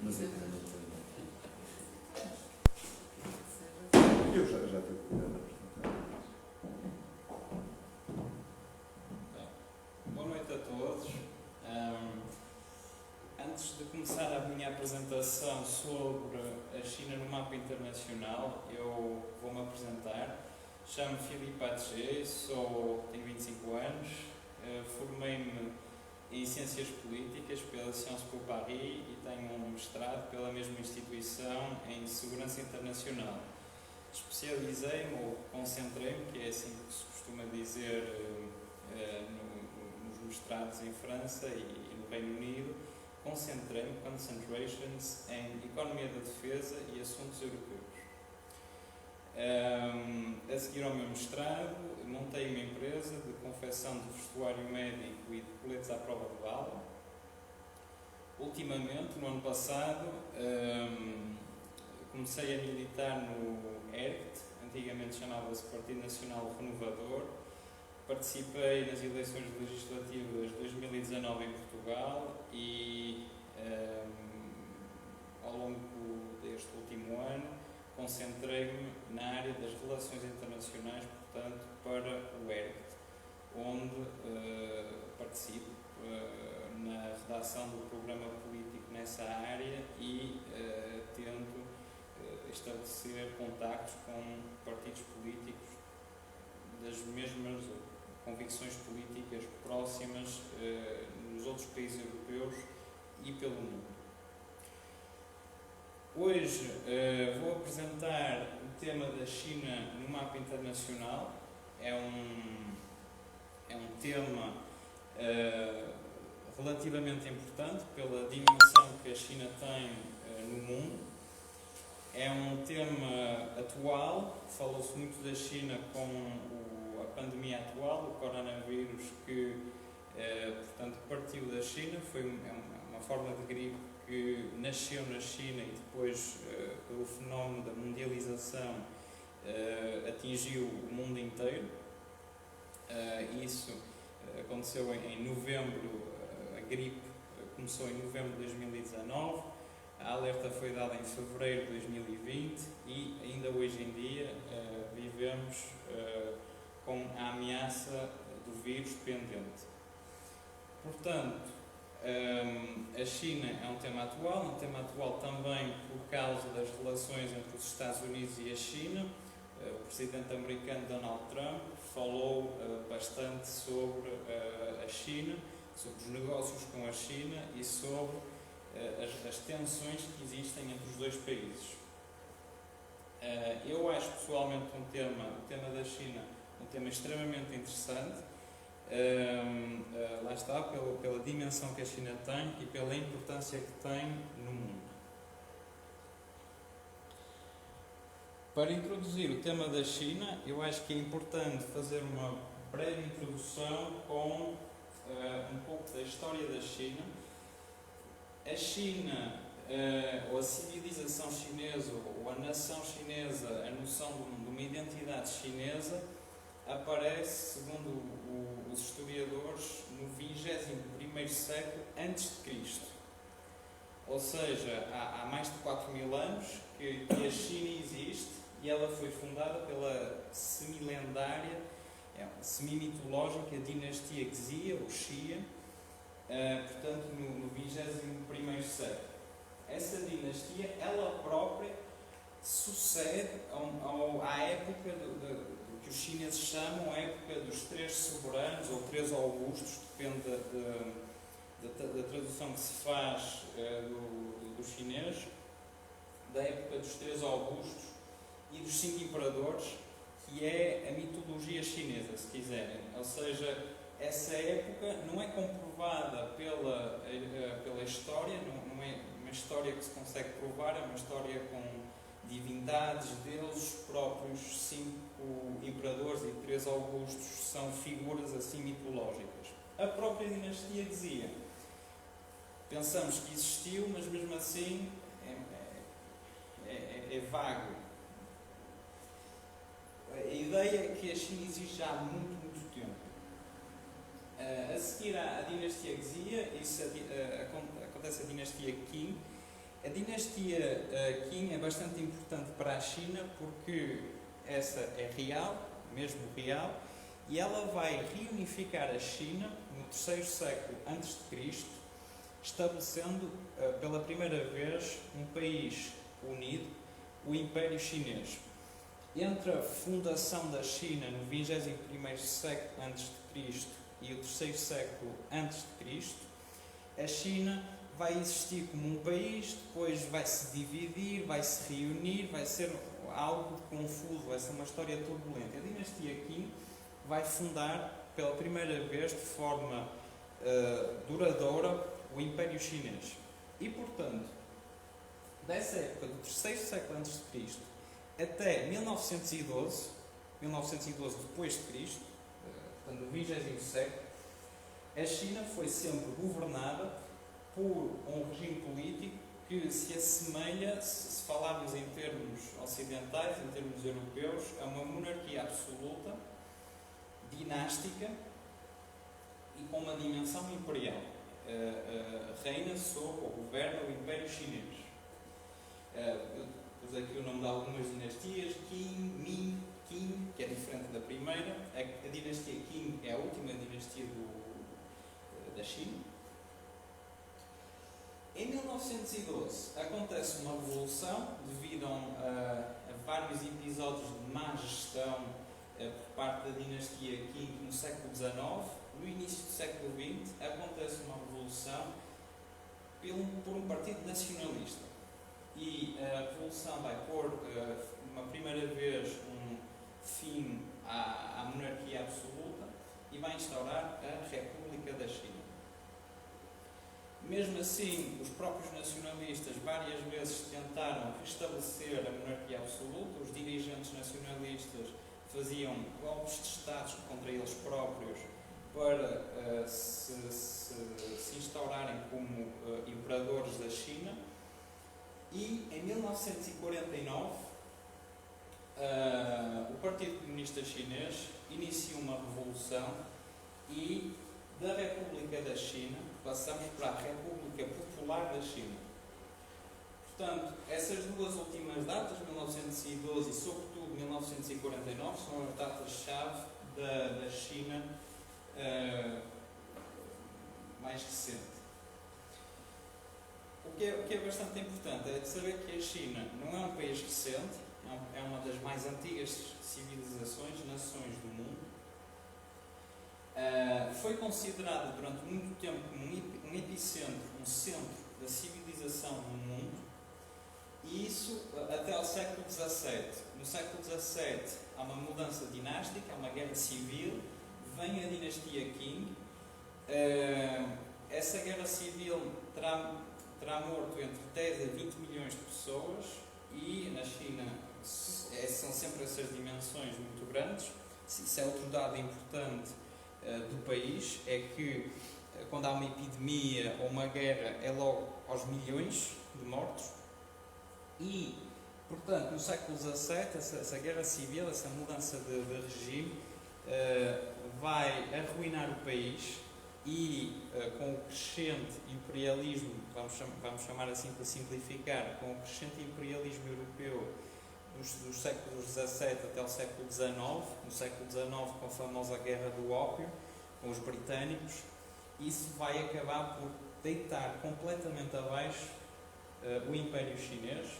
Eu já tive cuidado a apresentar. Boa noite a todos. Antes de começar a minha apresentação sobre a China no mapa internacional, eu vou-me apresentar. Chamo-me Philippe Atget, tenho 25 anos, formei-me em Ciências Políticas pela Sciences Po Paris e tenho um mestrado pela mesma instituição em Segurança Internacional. Especializei-me ou concentrei-me, que é assim que se costuma dizer nos mestrados em França e no Reino Unido, concentrations em Economia da Defesa e Assuntos Europeus. A seguir ao meu mestrado, montei uma empresa de confecção de vestuário médico e de coletes à prova de bala. Ultimamente, no ano passado, comecei a militar no ERCT, antigamente chamava-se Partido Nacional Renovador. Participei nas eleições legislativas de 2019 em Portugal e, ao longo deste último ano, concentrei-me na área das relações internacionais, portanto, para o ERCT, onde participo na redação do programa político nessa área e tento estabelecer contactos com partidos políticos das mesmas convicções políticas próximas nos outros países europeus e pelo mundo. Hoje vou apresentar o tema da China no mapa internacional. É um tema relativamente importante pela dimensão que a China tem no mundo. É um tema atual, falou-se muito da China com a pandemia atual, o coronavírus, que portanto partiu da China, foi uma forma de gripe que nasceu na China e depois, pelo fenómeno da mundialização, atingiu o mundo inteiro. Isso aconteceu em novembro, a gripe começou em novembro de 2019, a alerta foi dada em fevereiro de 2020 e ainda hoje em dia vivemos com a ameaça do vírus pendente. Portanto, a China é um tema atual também por causa das relações entre os Estados Unidos e a China. O presidente americano Donald Trump falou bastante sobre a China, sobre os negócios com a China e sobre as tensões que existem entre os dois países. Eu acho pessoalmente o tema da China um tema extremamente interessante. Lá está, pela dimensão que a China tem e pela importância que tem no mundo. Para introduzir o tema da China, eu acho que é importante fazer uma breve introdução com um pouco da história da China. A China, ou a civilização chinesa, ou a nação chinesa, a noção de uma identidade chinesa, aparece, segundo os historiadores, no 21º século a.C. Ou seja, há mais de 4.000 anos que a China existe e ela foi fundada pela semi-lendária, semi-mitológica dinastia Xia, ou Xia, portanto no 21º século. Essa dinastia, ela própria, sucede à época do que os chineses chamam a época dos três soberanos ou três augustos, depende da tradução que se faz do chinês, da época dos três augustos e dos 5 imperadores, que é a mitologia chinesa, se quiserem. Ou seja, essa época não é comprovada pela história, não é uma história que se consegue provar, é uma história com divindades, deuses próprios. 5 imperadores e 3 augustos são figuras assim mitológicas. A própria dinastia dizia, pensamos que existiu, mas mesmo assim é vago. A ideia é que a China existe já há muito tempo. A seguir à dinastia Xia, acontece a dinastia Qin, A dinastia Qin é bastante importante para a China porque essa é real, mesmo real, e ela vai reunificar a China no terceiro século a.C., estabelecendo pela primeira vez um país unido, o Império Chinês. Entre a fundação da China no 21º século a.C. e o terceiro século a.C., a China vai existir como um país, depois vai se dividir, vai se reunir, vai ser algo confuso, vai ser uma história turbulenta. A dinastia Qin vai fundar pela primeira vez de forma duradoura o Império Chinês. E, portanto, dessa época do terceiro século a.C. até 1912 depois de Cristo, portanto, no 20º século, a China foi sempre governada por um regime político que se assemelha, se falarmos em termos ocidentais, em termos europeus, a uma monarquia absoluta, dinástica e com uma dimensão imperial. Reina sob ou governa o Império Chinês. Pus aqui o nome de algumas dinastias: Qin, Ming, Qin, que é diferente da primeira. A dinastia Qin é a última dinastia da China. Em 1912 acontece uma revolução devido a vários episódios de má gestão por parte da dinastia Qing no século XIX. No início do século XX acontece uma revolução por um partido nacionalista. E a revolução vai pôr uma primeira vez um fim à monarquia absoluta e vai instaurar a República da China. Mesmo assim, os próprios nacionalistas várias vezes tentaram restabelecer a monarquia absoluta. Os dirigentes nacionalistas faziam golpes de Estado contra eles próprios para se instaurarem como imperadores da China. E em 1949, o Partido Comunista Chinês inicia uma revolução e da República da China passamos para a República Popular da China. Portanto, essas duas últimas datas, 1912 e sobretudo 1949, são as datas-chave da China mais recente. O que é bastante importante é saber que a China não é um país recente, é uma das mais antigas civilizações, nações do mundo. Foi considerado durante muito tempo como um epicentro, um centro da civilização no mundo, e isso até ao século XVII. No século XVII há uma mudança dinástica, há uma guerra civil, vem a dinastia Qing. Essa guerra civil terá morto entre 10 a 20 milhões de pessoas, e na China são sempre essas dimensões muito grandes. Isso é outro dado importante do país, é que quando há uma epidemia ou uma guerra é logo aos milhões de mortos. E, portanto, no século XVII, essa guerra civil, essa mudança de regime, vai arruinar o país e, com o crescente imperialismo, vamos chamar assim para simplificar, com o crescente imperialismo europeu dos séculos XVII até o século XIX, no século XIX com a famosa Guerra do Ópio, com os britânicos, isso vai acabar por deitar completamente abaixo o Império Chinês.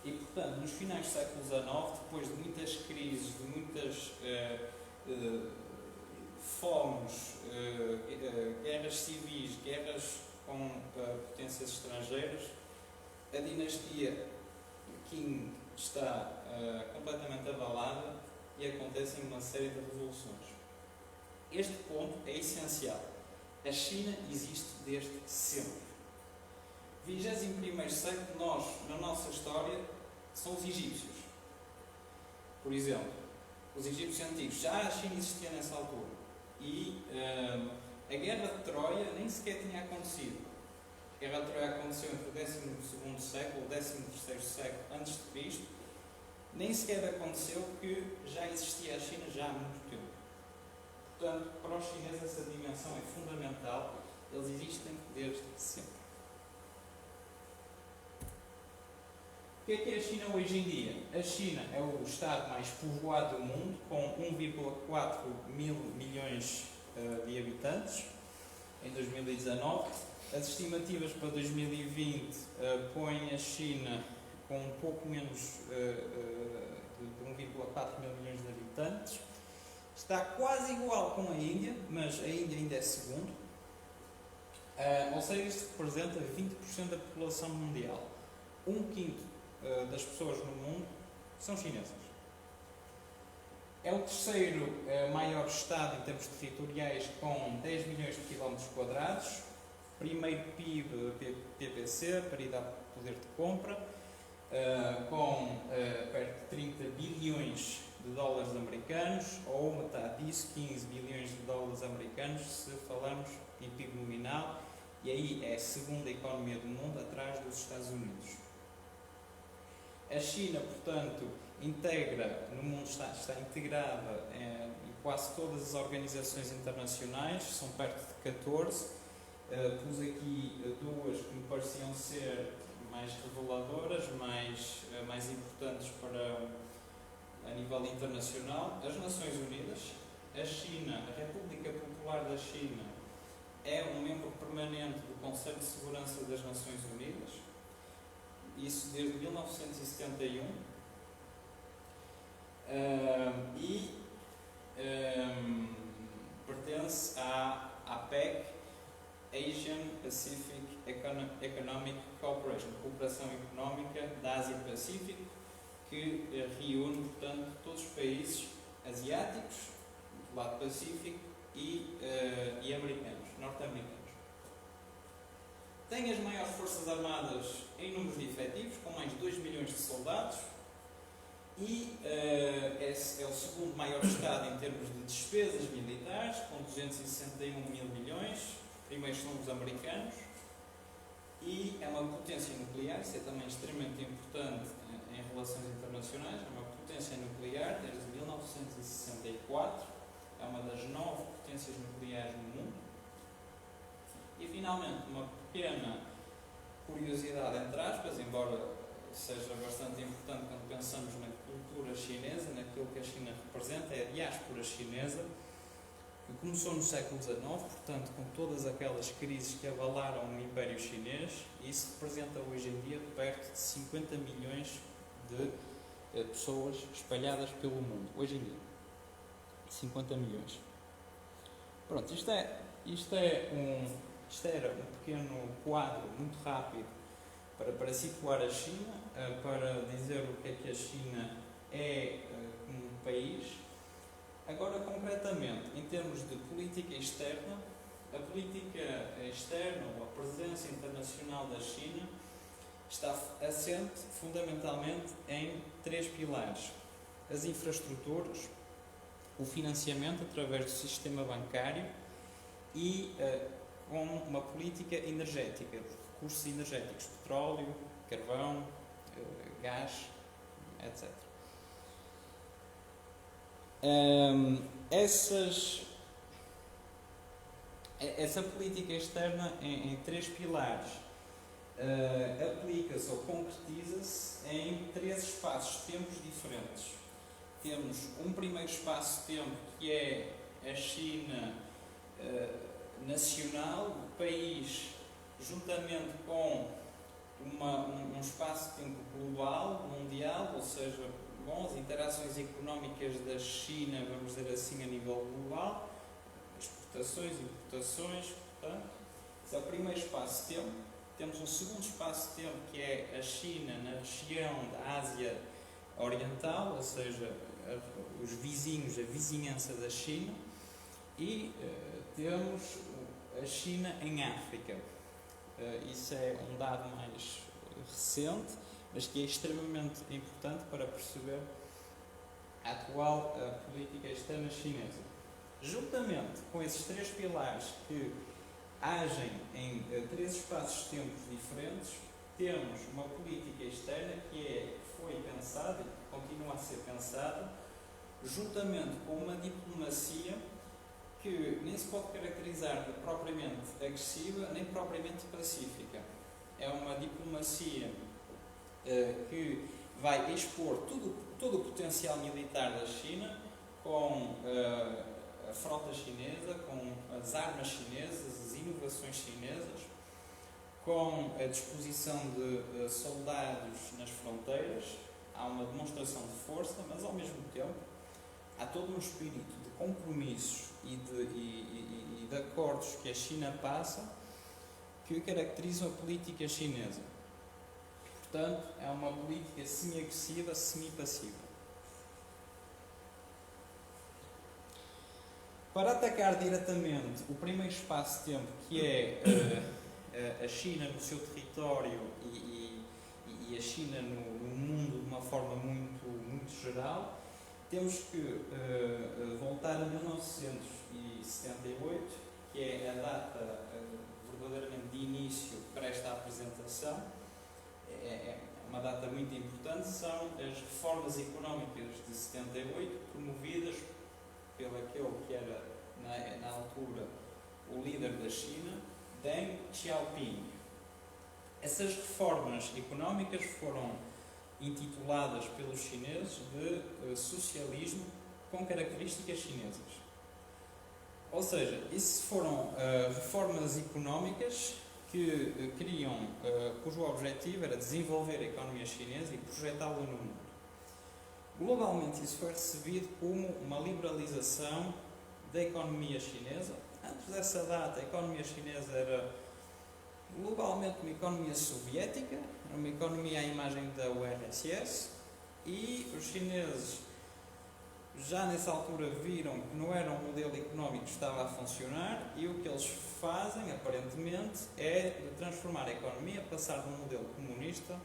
E, portanto, nos finais do século XIX, depois de muitas crises, de muitas fomes, guerras civis, guerras com potências estrangeiras, a dinastia Qing está completamente abalada e acontecem uma série de revoluções. Este ponto é essencial. A China existe desde sempre. 21º século, nós, na nossa história, são os egípcios. Por exemplo, os egípcios antigos, já a China existia nessa altura. E a Guerra de Troia nem sequer tinha acontecido. A Guerra de Troia aconteceu entre o 12º século e o 13º século antes de Cristo. Nem sequer aconteceu que já existia a China já há muito tempo. Portanto, para os chineses essa dimensão é fundamental. Eles existem desde sempre. que é a China hoje em dia? A China é o estado mais povoado do mundo, com 1,4 mil milhões de habitantes em 2019. As estimativas para 2020 põem a China com um pouco menos de 1,4 mil milhões de habitantes. Está quase igual com a Índia, mas a Índia ainda é segundo. Ou seja, isto representa 20% da população mundial. Um quinto das pessoas no mundo são chinesas. É o terceiro maior estado em termos territoriais, com 10 milhões de quilómetros quadrados. Primeiro PIB PPC, paridade de poder de compra, com perto de 30 bilhões de dólares americanos, ou metade disso, 15 bilhões de dólares americanos, se falamos em PIB nominal, e aí é a segunda economia do mundo, atrás dos Estados Unidos. A China, portanto, integra, no mundo está integrada em quase todas as organizações internacionais, são perto de 14. Pus aqui duas que me pareciam ser mais reveladoras, mais importantes a nível internacional. As Nações Unidas, a China, a República Popular da China, é um membro permanente do Conselho de Segurança das Nações Unidas, isso desde 1971, pertence à APEC, Asian Pacific Economic Cooperation, Cooperação Económica da Ásia-Pacífico, que reúne, portanto, todos os países asiáticos, do lado Pacífico, e americanos, norte-americanos. Tem as maiores forças armadas em números de efetivos, com mais de 2 milhões de soldados, e é o segundo maior Estado em termos de despesas militares, com 261 mil milhões. Primeiros são os americanos, e é uma potência nuclear, isso é também extremamente importante em relações internacionais. É uma potência nuclear desde 1964, é uma das 9 potências nucleares no mundo. E finalmente, uma pequena curiosidade, entre aspas, embora seja bastante importante quando pensamos na cultura chinesa, naquilo que a China representa, é a diáspora chinesa, que começou no século XIX, portanto, com todas aquelas crises que abalaram o Império Chinês, e isso representa hoje em dia perto de 50 milhões de pessoas espalhadas pelo mundo. Hoje em dia, 50 milhões. Pronto, isto era um pequeno quadro muito rápido para situar a China, para dizer o que é que a China é como um país. Agora, concretamente, em termos de política externa, a política externa, ou a presença internacional da China, está assente fundamentalmente em 3 pilares: as infraestruturas, o financiamento através do sistema bancário e com uma política energética, de recursos energéticos, petróleo, carvão, gás, etc. Essa política externa em 3 pilares aplica-se ou concretiza-se em 3 espaços-tempos diferentes. Temos um primeiro espaço-tempo que é a China nacional, o país, juntamente com um espaço-tempo global, mundial, ou seja, as interações económicas da China, vamos dizer assim, a nível global, exportações, importações, portanto, esse é o primeiro espaço-tempo. Temos um segundo espaço-tempo que é a China na região da Ásia Oriental, ou seja, os vizinhos, a vizinhança da China, e temos a China em África. Isso é um dado mais recente, mas que é extremamente importante para perceber a atual política externa chinesa. Juntamente com esses 3 pilares que agem em 3 espaços-tempos diferentes, temos uma política externa que foi pensada e continua a ser pensada juntamente com uma diplomacia que nem se pode caracterizar de propriamente agressiva nem propriamente pacífica. É uma diplomacia que vai expor todo o potencial militar da China com a frota chinesa, com as armas chinesas, as inovações chinesas, com a disposição de soldados nas fronteiras. Há uma demonstração de força, mas ao mesmo tempo há todo um espírito de compromissos e de acordos que a China passa que caracterizam a política chinesa. Portanto, é uma política semi-agressiva, semi-passiva. Para atacar diretamente o primeiro espaço-tempo, que é a China no seu território e a China no mundo de uma forma muito geral, temos que voltar a 1978, que é a data verdadeiramente de início para esta apresentação. É uma data muito importante. São as reformas económicas de 78, promovidas pelo aquele que era na altura o líder da China, Deng Xiaoping. Essas reformas económicas foram intituladas pelos chineses de socialismo com características chinesas. Ou seja, isso foram reformas económicas que cujo objetivo era desenvolver a economia chinesa e projetá-la no mundo. Globalmente isso foi recebido como uma liberalização da economia chinesa. Antes dessa data, a economia chinesa era globalmente uma economia soviética, uma economia à imagem da URSS, e os chineses já nessa altura viram que não era um modelo económico que estava a funcionar, e o que eles fazem, aparentemente, é de transformar a economia, passar de um modelo comunista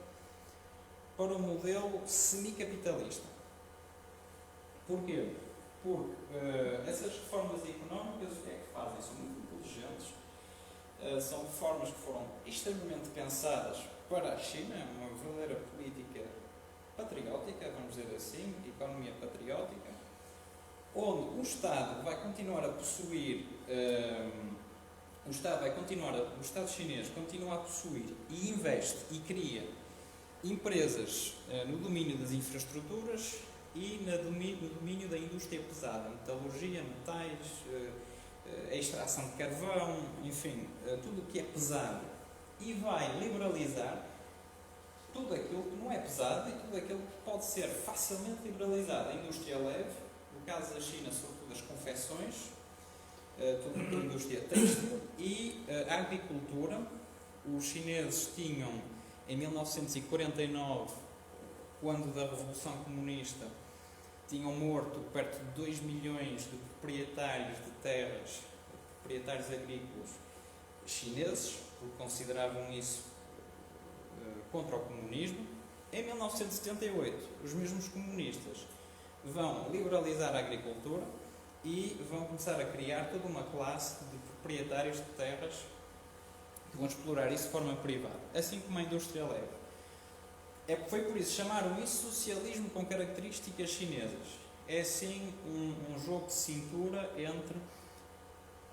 para um modelo semicapitalista. Porquê? Porque essas reformas económicas, o que é que fazem? São muito inteligentes. São reformas que foram extremamente pensadas para a China, é uma verdadeira política patriótica, vamos dizer assim, economia patriótica, onde o Estado vai continuar a possuir, o Estado chinês continua a possuir e investe e cria empresas no domínio das infraestruturas e no domínio da indústria pesada, metalurgia, metais, a extração de carvão, enfim, tudo o que é pesado, e vai liberalizar tudo aquilo que não é pesado e tudo aquilo que pode ser facilmente liberalizado. A indústria leve, no caso da China, sobretudo as confecções, tudo o que é indústria têxtil, e a agricultura. Os chineses tinham, em 1949, quando da Revolução Comunista, tinham morto perto de 2 milhões de proprietários de terras, proprietários agrícolas chineses, porque consideravam isso contra o comunismo. Em 1978, os mesmos comunistas vão liberalizar a agricultura e vão começar a criar toda uma classe de proprietários de terras que vão explorar isso de forma privada, assim como a indústria leve. Foi por isso chamaram isso socialismo com características chinesas. É assim um jogo de cintura entre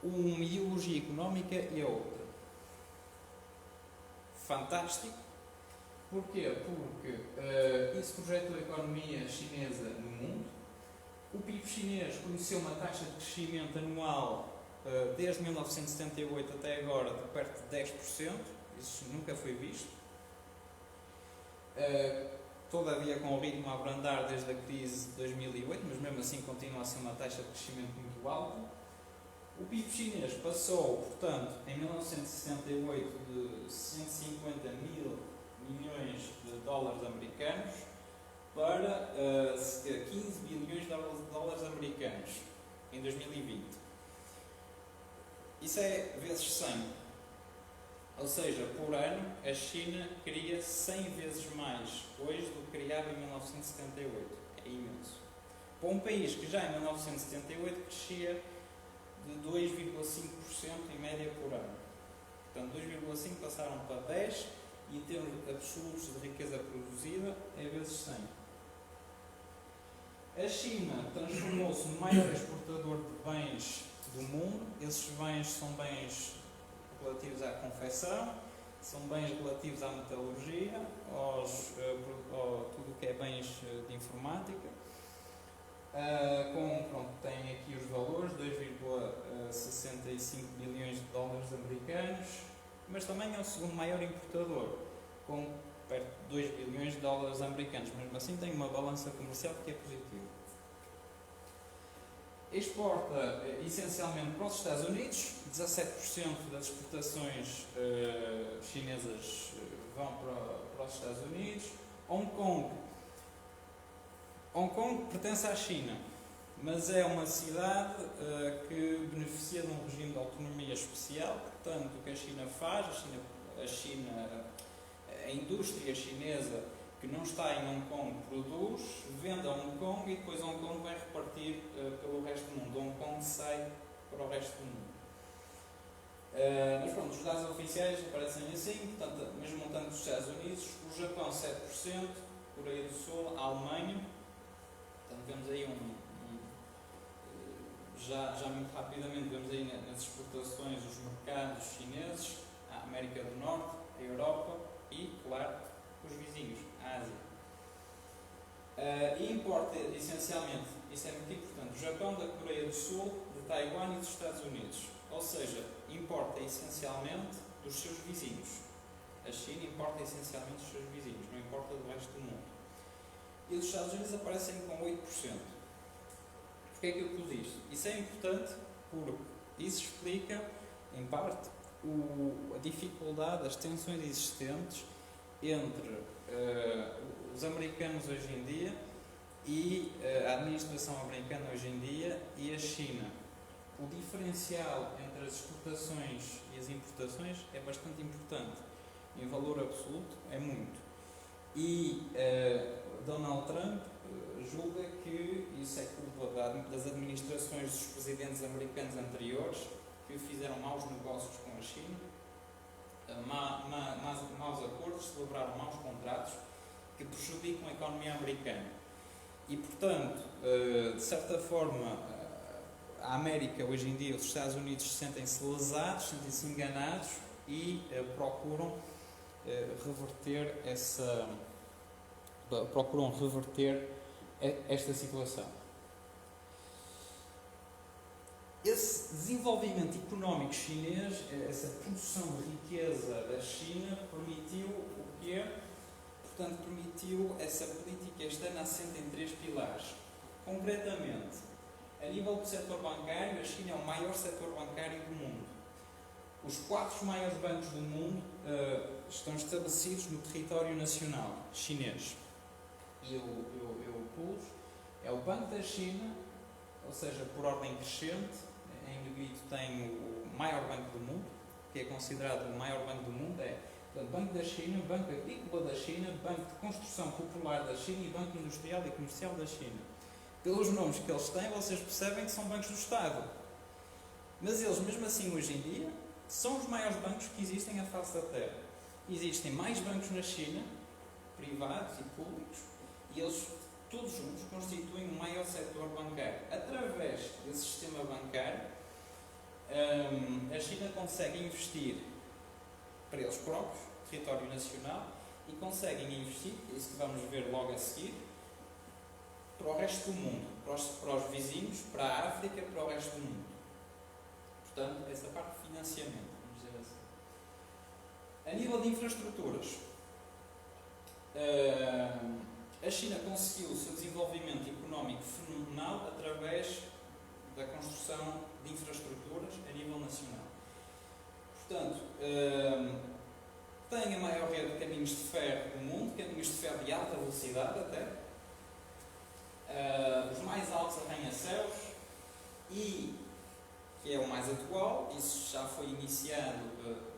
uma ideologia económica e a outra. Fantástico. Porquê? Porque isso projetou a economia chinesa no mundo. O PIB chinês conheceu uma taxa de crescimento anual desde 1978 até agora de perto de 10%. Isso nunca foi visto. Todavia com o ritmo a abrandar desde a crise de 2008, mas mesmo assim continua a ser uma taxa de crescimento muito alta. O PIB chinês passou, portanto, em 1968 de 150 mil milhões de dólares americanos para 15 bilhões de dólares americanos em 2020. Isso é vezes 100. Ou seja, por ano, a China cria 100 vezes mais hoje do que criava em 1978. É imenso. Para um país que já em 1978 crescia de 2,5% em média por ano. Portanto, 2,5% passaram para 10%, e em termos absolutos de riqueza produzida é vezes 100. A China transformou-se no maior exportador de bens do mundo. Esses bens são bens relativos à confecção, são bens relativos à metalurgia, aos informática. Tem aqui os valores, 2,65 bilhões de dólares americanos, mas também é o segundo maior importador, com perto de 2 bilhões de dólares americanos. Mesmo assim tem uma balança comercial que é positiva. Exporta essencialmente para os Estados Unidos, 17% das exportações chinesas vão para os Estados Unidos. Hong Kong pertence à China, mas é uma cidade que beneficia de um regime de autonomia especial. Portanto, o que a China faz, a indústria chinesa que não está em Hong Kong produz, vende a Hong Kong e depois Hong Kong vai repartir pelo resto do mundo. Hong Kong sai para o resto do mundo. Mas pronto, os dados oficiais aparecem assim, portanto, mesmo montando os Estados Unidos, o Japão 7%, Coreia do Sul, a Alemanha. Portanto, vemos aí já muito rapidamente, vemos aí nas exportações os mercados chineses, a América do Norte, a Europa e, claro, os vizinhos, a Ásia. E importa essencialmente, isso é muito importante, do Japão, da Coreia do Sul, de Taiwan e dos Estados Unidos. Ou seja, importa essencialmente dos seus vizinhos. A China importa essencialmente dos seus vizinhos, não importa do resto do mundo. E os Estados Unidos aparecem com 8%. Porquê é que eu pus isto? Isso é importante porque isso explica, em parte, a dificuldade, as tensões existentes entre os americanos hoje em dia e a administração americana hoje em dia e a China. O diferencial entre as exportações e as importações é bastante importante. Em valor absoluto, é muito. E Donald Trump julga que isso é culpa das administrações dos presidentes americanos anteriores que fizeram maus negócios com a China, maus acordos, celebraram maus contratos que prejudicam a economia americana. E, portanto, de certa forma, a América hoje em dia, os Estados Unidos sentem-se lesados, sentem-se enganados e procuram reverter esta situação. Esse desenvolvimento económico chinês, essa produção de riqueza da China, permitiu o quê? Portanto, permitiu essa política externa assente em 3 pilares. Concretamente, a nível do setor bancário, a China é o maior setor bancário do mundo. Os 4 maiores bancos do mundo estão estabelecidos no território nacional chinês. E eu pus, é o Banco da China, ou seja, por ordem crescente. Em negrito tem o maior banco do mundo, que é considerado o maior banco do mundo, portanto, Banco da China, Banco Agrícola da China, Banco de Construção Popular da China e Banco Industrial e Comercial da China. Pelos nomes que eles têm, vocês percebem que são bancos do Estado. Mas eles, mesmo assim, hoje em dia, são os maiores bancos que existem à face da Terra. Existem mais bancos na China, privados e públicos, e eles, todos juntos, constituem o maior setor bancário. Através desse sistema bancário, a China consegue investir para eles próprios, território nacional, e conseguem investir, é isso que vamos ver logo a seguir, para o resto do mundo, para os vizinhos, para a África, para o resto do mundo. Portanto, essa parte de financiamento, vamos dizer assim. A nível de infraestruturas, a China conseguiu o seu desenvolvimento económico fenomenal através da construção de infraestruturas a nível nacional. Portanto, tem a maior rede de caminhos de ferro do mundo, caminhos de ferro de alta velocidade até, os mais altos arranha-céus e, que é o mais atual, isso já foi iniciado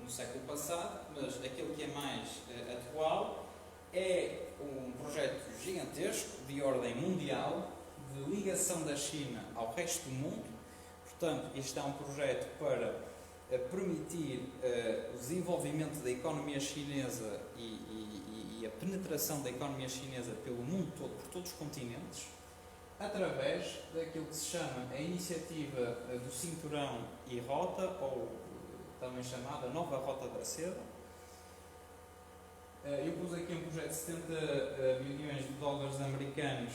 no século passado, mas aquele que é mais atual é um projeto gigantesco de ordem mundial de ligação da China ao resto do mundo. Portanto, este é um projeto para permitir o desenvolvimento da economia chinesa e a penetração da economia chinesa pelo mundo todo, por todos os continentes, através daquilo que se chama a Iniciativa do Cinturão e Rota, ou também chamada Nova Rota da Seda. Eu pus aqui um projeto de 70 milhões de dólares americanos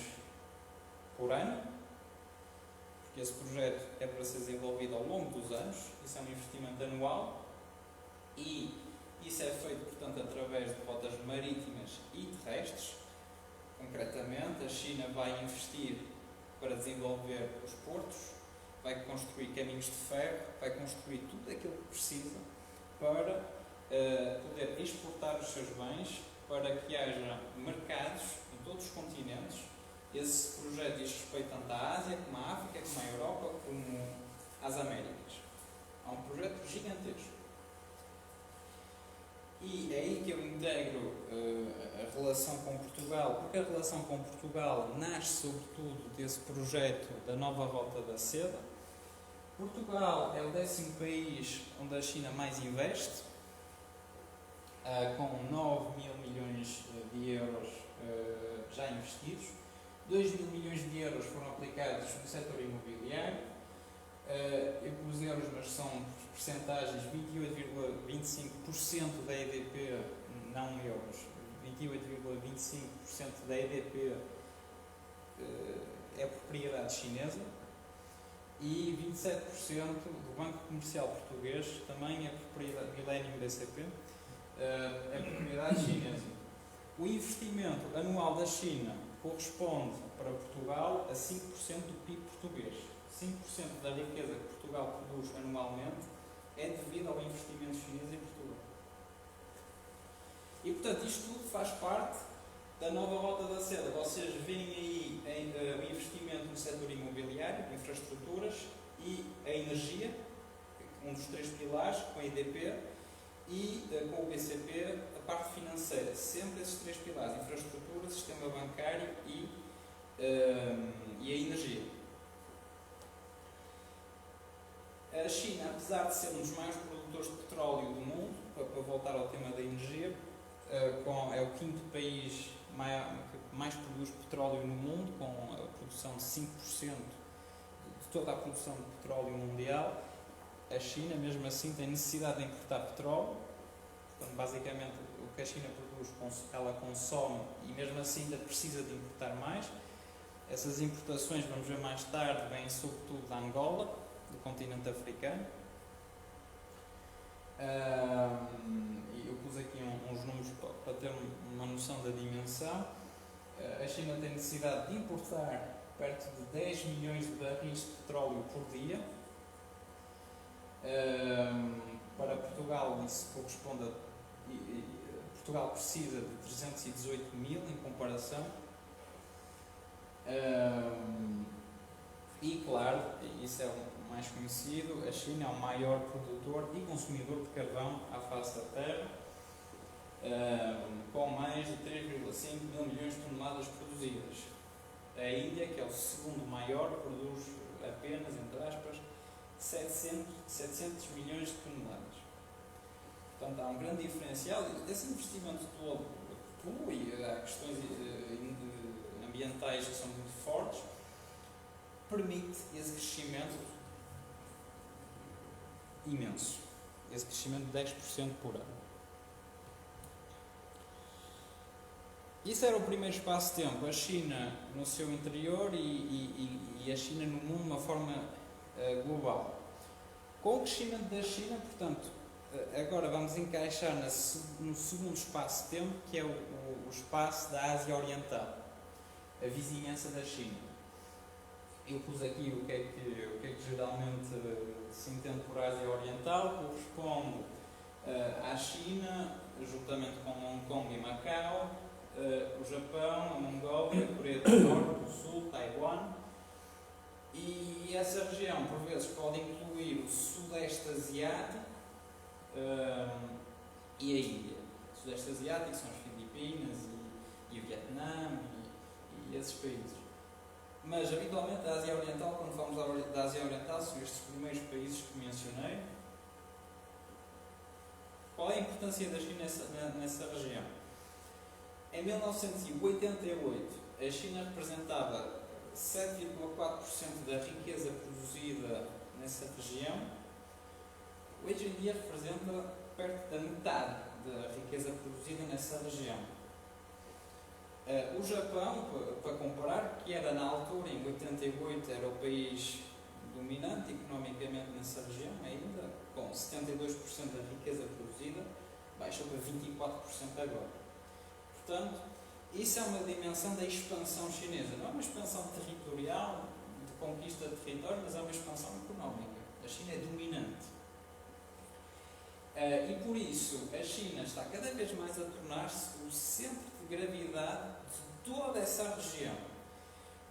por ano, porque esse projeto é para ser desenvolvido ao longo dos anos, isso é um investimento anual e isso é feito, portanto, através de rotas marítimas e terrestres. Concretamente, a China vai investir para desenvolver os portos, vai construir caminhos de ferro, vai construir tudo aquilo que precisa para poder exportar os seus bens, para que haja mercados em todos os continentes. Esse projeto diz respeito tanto à Ásia, como à África, como à Europa, como às Américas. É um projeto gigantesco. E é aí que eu integro a relação com Portugal, porque a relação com Portugal nasce sobretudo desse projeto da nova Rota da Seda. Portugal é o 10º país onde a China mais investe, com 9 mil milhões de euros já investidos. 2 mil milhões de euros foram aplicados no setor imobiliário. Eu pus euros, mas são percentagens, 28,25% da EDP, não euros, 28,25% da EDP é propriedade chinesa e 27% do Banco Comercial Português também é propriedade, Millennium BCP, é propriedade chinesa. O investimento anual da China corresponde para Portugal a 5% do PIB português. 5% da riqueza que Portugal produz anualmente é devido ao investimento chinês em Portugal. E, portanto, isto tudo faz parte da nova Rota da Seda. Vocês veem aí o investimento no setor imobiliário, infraestruturas e a energia, um dos 3 pilares, com a EDP, e com o BCP, a parte financeira. Sempre esses 3 pilares: infraestrutura, sistema bancário e a energia. A China, apesar de ser um dos maiores produtores de petróleo do mundo, para voltar ao tema da energia, é o 5º país que mais produz petróleo no mundo, com a produção de 5% de toda a produção de petróleo mundial. A China, mesmo assim, tem necessidade de importar petróleo. Portanto, basicamente, o que a China produz, ela consome e, mesmo assim, ainda precisa de importar mais. Essas importações, vamos ver mais tarde, vêm sobretudo da Angola, do continente africano. Eu pus aqui uns números para ter uma noção da dimensão. A China tem necessidade de importar perto de 10 milhões de barris de petróleo por dia. Para Portugal isso corresponde a... Portugal precisa de 318 mil em comparação. E claro, isso é o mais conhecido, a China é o maior produtor e consumidor de carvão à face da Terra, com mais de 3,5 mil milhões de toneladas produzidas. A Índia, que é o segundo maior, produz apenas, entre aspas, 700 milhões de toneladas. Portanto, há um grande diferencial. Esse investimento todo polui, há questões ambientais que são muito fortes, permite esse crescimento imenso, esse crescimento de 10% por ano. Isso era o primeiro espaço-tempo, a China no seu interior e a China no mundo de uma forma global. Com o crescimento da China, portanto, agora vamos encaixar no segundo espaço-tempo, que é o espaço da Ásia Oriental, a vizinhança da China. Eu pus aqui o que é que geralmente se entende por Ásia Oriental, corresponde à China, juntamente com Hong Kong e Macau, o Japão, a Mongólia, a Coreia do Norte, o Sul, Taiwan. E essa região, por vezes, pode incluir o Sudeste Asiático e a Índia. O Sudeste Asiático são as Filipinas e o Vietnã e esses países. Mas, habitualmente, a Ásia Oriental, quando falamos da Ásia Oriental, são estes primeiros países que mencionei. Qual é a importância da China nessa região? Em 1988, a China representava 7,4% da riqueza produzida nessa região. Hoje em dia representa perto da metade da riqueza produzida nessa região. O Japão, para comparar, que era na altura, em 88, era o país dominante economicamente nessa região ainda, com 72% da riqueza produzida, baixou para 24% agora. Portanto, isso é uma dimensão da expansão chinesa. Não é uma expansão territorial, de conquista de território, mas é uma expansão económica. A China é dominante. E por isso, a China está cada vez mais a tornar-se o centro de gravidade de toda essa região.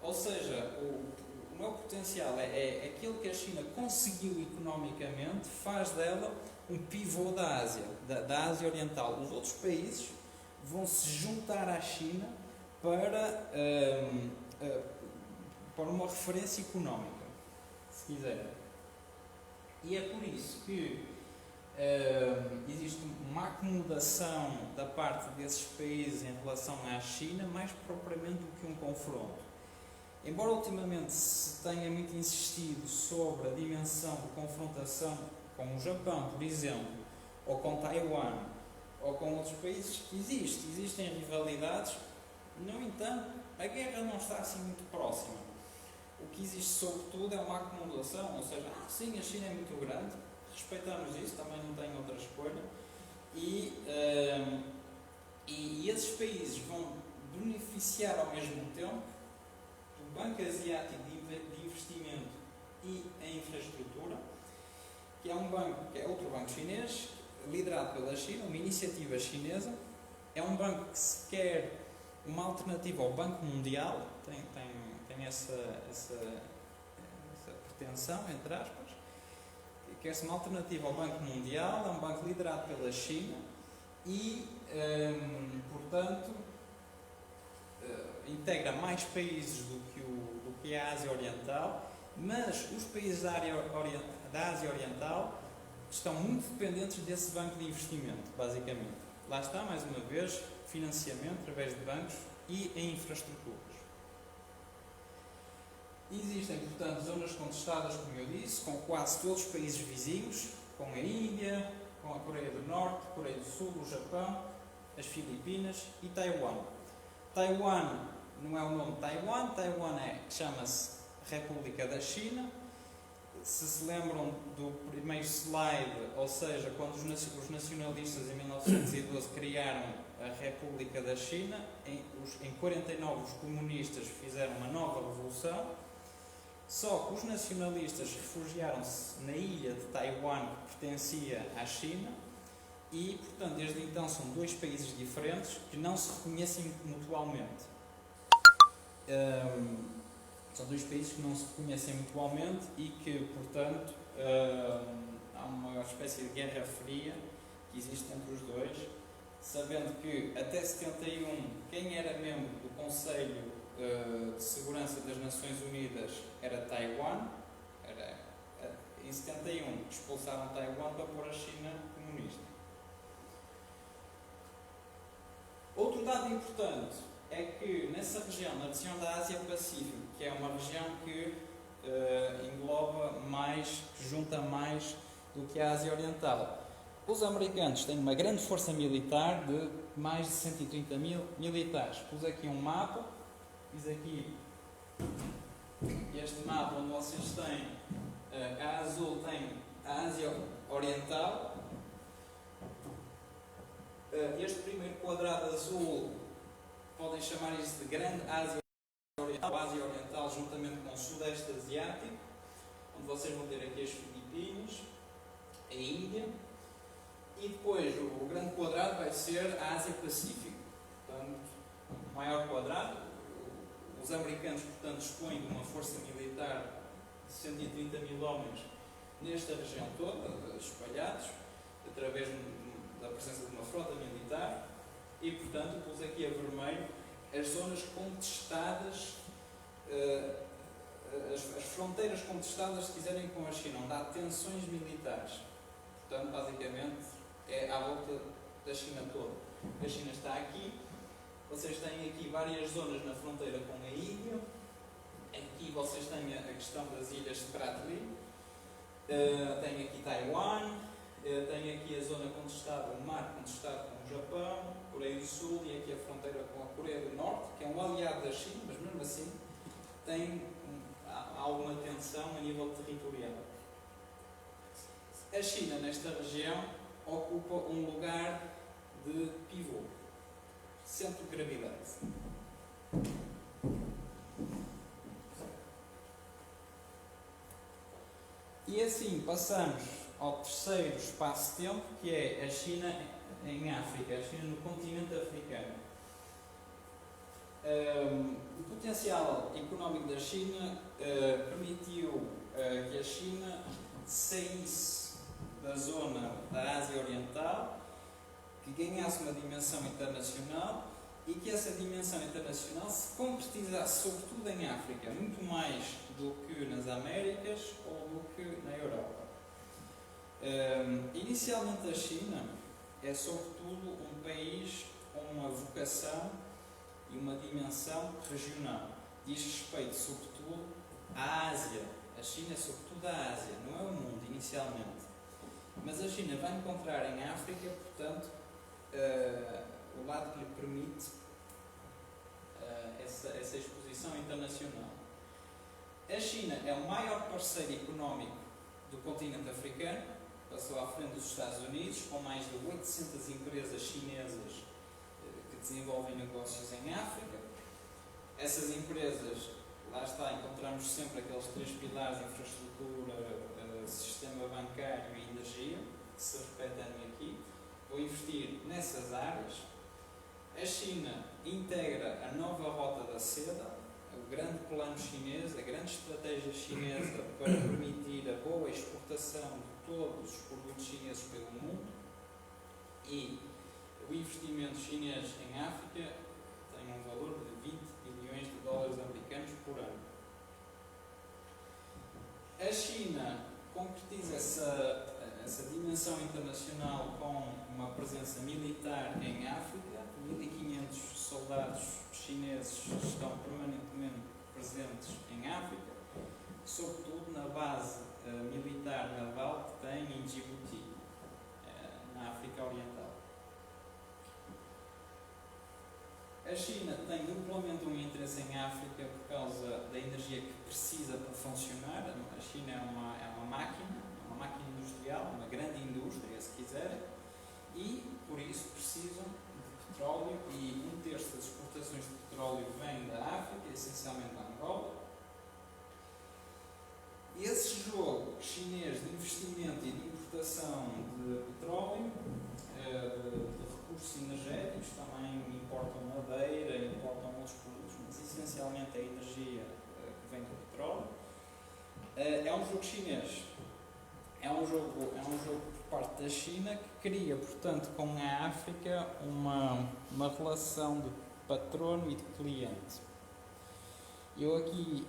Ou seja, o meu potencial é aquilo que a China conseguiu economicamente, faz dela um pivô da Ásia, da Ásia Oriental. Os outros países vão se juntar à China para uma referência económica, se quiserem. E é por isso que existe uma acomodação da parte desses países em relação à China, mais propriamente do que um confronto. Embora ultimamente se tenha muito insistido sobre a dimensão de confrontação com o Japão, por exemplo, ou com Taiwan, ou com outros países, que existem rivalidades, no entanto, a guerra não está assim muito próxima. O que existe sobretudo é uma acomodação, ou seja, sim, a China é muito grande, respeitamos isso, também não tem outra escolha, e esses países vão beneficiar ao mesmo tempo do Banco Asiático de Investimento e em Infraestrutura, que é outro banco chinês, liderado pela China, uma iniciativa chinesa. É um banco que se quer uma alternativa ao Banco Mundial, tem essa pretensão, entre aspas. Quer-se uma alternativa ao Banco Mundial, é um banco liderado pela China e, portanto, integra mais países do que a Ásia Oriental, mas os países da Ásia Oriental estão muito dependentes desse banco de investimento, basicamente. Lá está, mais uma vez, financiamento através de bancos e em infraestruturas. Existem, portanto, zonas contestadas, como eu disse, com quase todos os países vizinhos, com a Índia, com a Coreia do Norte, Coreia do Sul, o Japão, as Filipinas e Taiwan. Taiwan não é o nome Taiwan, chama-se República da China. Se lembram do primeiro slide, ou seja, quando os nacionalistas em 1912 criaram a República da China, em 49 os comunistas fizeram uma nova revolução, só que os nacionalistas refugiaram-se na ilha de Taiwan, que pertencia à China, e, portanto, desde então são dois países diferentes que não se reconhecem mutualmente. São dois países que não se reconhecem mutualmente e que, portanto, há uma espécie de guerra fria que existe entre os dois, sabendo que até 71 quem era membro do Conselho de Segurança das Nações Unidas era Taiwan. Em 71 expulsaram Taiwan para pôr a China comunista. Outro dado importante é que nessa região, na região da Ásia-Pacífico, que é uma região que engloba mais, que junta mais do que a Ásia Oriental, os americanos têm uma grande força militar de mais de 130 mil militares. Pus aqui um mapa, fiz aqui este mapa onde vocês têm, a azul tem a Ásia Oriental, este primeiro quadrado azul podem chamar isso de Grande Ásia Oriental, juntamente com o Sudeste Asiático, onde vocês vão ter aqui as Filipinas, a Índia, e depois o grande quadrado vai ser a Ásia-Pacífico. Portanto, o maior quadrado, os americanos, portanto, dispõem de uma força militar de 130 mil homens nesta região toda, espalhados, através da presença de uma frota militar, e, portanto, pus aqui a vermelho as zonas contestadas, as fronteiras contestadas, se quiserem, com a China, onde há tensões militares. Portanto, basicamente, é à volta da China toda. A China está aqui, vocês têm aqui várias zonas na fronteira com a Índia, aqui vocês têm a questão das ilhas Spratly, têm aqui Taiwan, têm aqui a zona contestada, o mar contestado com o Japão, Coreia do Sul, e aqui a fronteira com a Coreia do Norte. lado da China, mas mesmo assim tem alguma tensão a nível territorial. A China, nesta região, ocupa um lugar de pivô, centro de gravidade. E assim passamos ao terceiro espaço-tempo, que é a China em África, a China no continente africano. O potencial económico da China permitiu que a China saísse da zona da Ásia Oriental, que ganhasse uma dimensão internacional e que essa dimensão internacional se concretizasse sobretudo em África, muito mais do que nas Américas ou do que na Europa. Inicialmente a China é sobretudo um país com uma vocação e uma dimensão regional. Diz respeito sobretudo à Ásia. A China é sobretudo a Ásia, não é o mundo inicialmente. Mas a China vai encontrar em África, portanto, o lado que lhe permite essa exposição internacional. A China é o maior parceiro económico do continente africano, passou à frente dos Estados Unidos, com mais de 800 empresas chinesas que desenvolvem negócios em África. Essas empresas, lá está, encontramos sempre aqueles três pilares: infraestrutura, sistema bancário e energia, que se repetem aqui. Vou investir nessas áreas. A China integra a nova Rota da Seda, o grande plano chinês, a grande estratégia chinesa para permitir a boa exportação de todos os produtos chineses pelo mundo, e o investimento chinês em África tem um valor de 20 bilhões de dólares americanos por ano. A China concretiza essa dimensão internacional com uma presença militar em África. 1.500 soldados chineses estão permanentemente presentes em África, sobretudo na base militar naval que tem em Djibouti, na África Oriental. A China tem duplamente um interesse em África por causa da energia que precisa para funcionar. A China é uma máquina industrial, uma grande indústria, se quiserem, e por isso precisam de petróleo, e 1/3 das exportações de petróleo vem da África, essencialmente da Angola. E esse jogo chinês de investimento e de importação de petróleo, de recursos energéticos, também importam madeira, importam outros produtos, mas essencialmente a energia que vem do petróleo, é um jogo chinês. É um jogo por parte da China que cria, portanto, com a África uma relação de patrono e de cliente. Eu aqui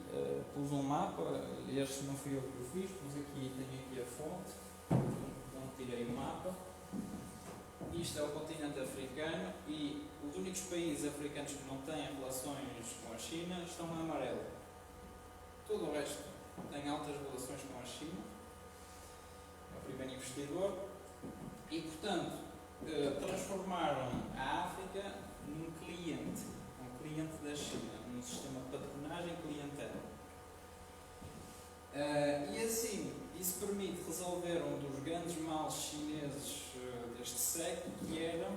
pus um mapa, este não fui eu que o fiz, tenho aqui a fonte, então tirei o mapa. Isto é o continente africano, e os únicos países africanos que não têm relações com a China estão em amarelo. Todo o resto tem altas relações com a China, é o primeiro investidor, e portanto transformaram a África num cliente da China, num sistema de patronagem clientela. E assim, isso permite resolver um dos grandes males chineses deste século, que era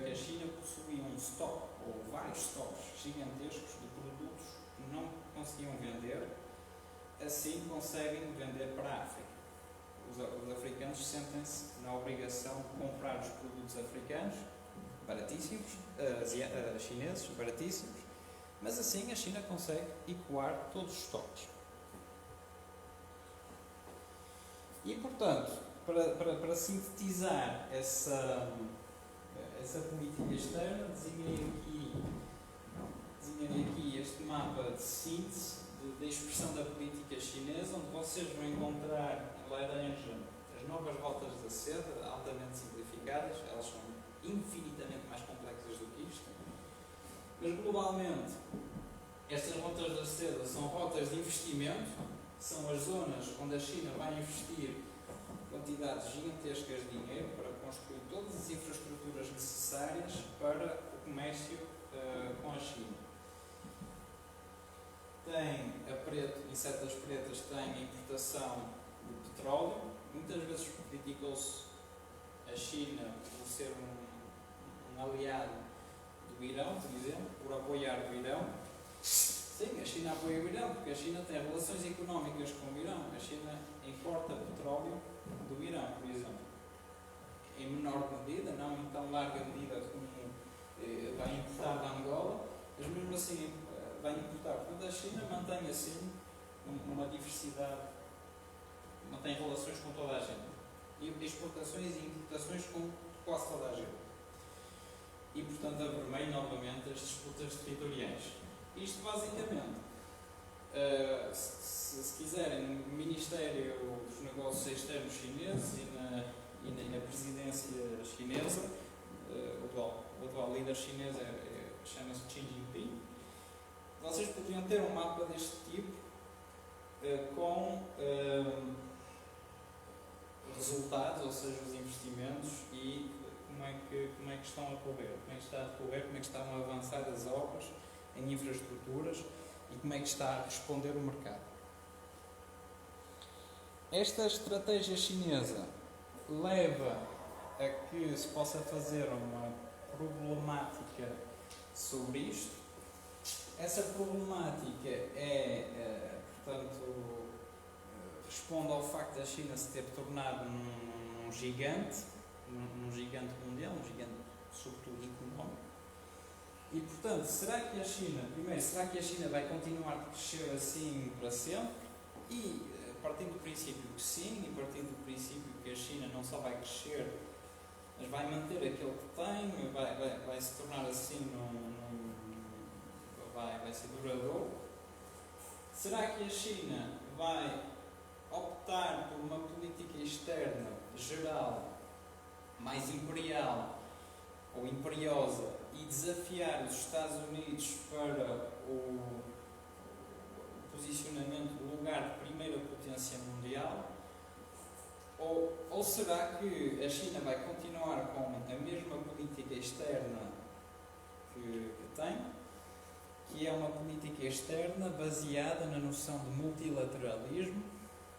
que a China possuía um estoque, ou vários estoques gigantescos de produtos que não conseguiam vender, assim conseguem vender para a África. Os africanos sentem-se na obrigação de comprar os produtos africanos, baratíssimos, chineses, baratíssimos, mas assim a China consegue ecoar todos os estoques. E, portanto, para sintetizar essa política externa, desenhei aqui este mapa de síntese da expressão da política chinesa, onde vocês vão encontrar em laranja as novas rotas da seda, altamente simplificadas. Elas são infinitamente mais complexas do que isto, mas globalmente estas rotas da seda são rotas de investimento, são as zonas onde a China vai investir quantidades gigantescas de dinheiro para construir todas as infraestruturas necessárias para o comércio com a China. em certas pretas têm a importação de petróleo. Muitas vezes criticou-se a China por ser um aliado do Irão, por exemplo, por apoiar o Irão. Sim, a China apoia o Irão, porque a China tem relações económicas com o Irão. A China importa petróleo do Irão, por exemplo. Em menor medida, não em tão larga medida como vai importar da Angola, mas mesmo assim vai importar. Portanto, a China mantém assim uma diversidade, mantém relações com toda a gente. E exportações e importações com quase toda a gente. E, portanto, avermelho novamente as disputas territoriais. Isto basicamente, se quiserem, no Ministério dos Negócios Externos chineses e na presidência chinesa, o atual líder chinês chama-se Xi Jinping, vocês poderiam ter um mapa deste tipo com resultados, ou seja, os investimentos e como é que estão a correr, como é que está a decorrer, como é que estão a avançar as obras em infraestruturas e como é que está a responder o mercado. Esta estratégia chinesa leva a que se possa fazer uma problemática sobre isto. Essa problemática portanto, responde ao facto da China se ter tornado num gigante mundial, um gigante sobretudo económico. E, portanto, será que a China vai continuar a crescer assim para sempre? E, partindo do princípio que sim, e partindo do princípio que a China não só vai crescer, mas vai manter aquilo que tem, vai se tornar assim, vai ser duradouro, será que a China vai optar por uma política externa geral, mais imperial ou imperiosa, e desafiar os Estados Unidos para o posicionamento do lugar de primeira potência mundial? Ou será que a China vai continuar com a mesma política externa que tem, que é uma política externa baseada na noção de multilateralismo,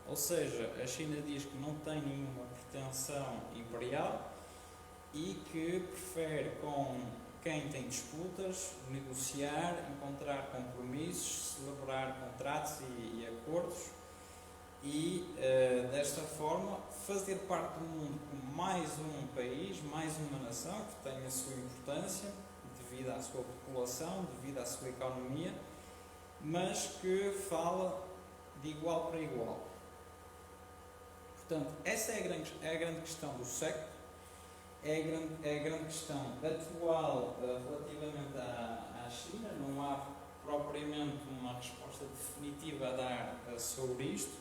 ou seja, a China diz que não tem nenhuma pretensão imperial e que prefere, com quem tem disputas, negociar, encontrar compromissos, celebrar contratos e acordos e, desta forma, fazer parte do mundo como mais um país, mais uma nação que tem a sua importância devido à sua população, devido à sua economia, mas que fala de igual para igual. Portanto, essa é a grande questão do século. É a grande questão atual relativamente à China. Não há propriamente uma resposta definitiva a dar sobre isto.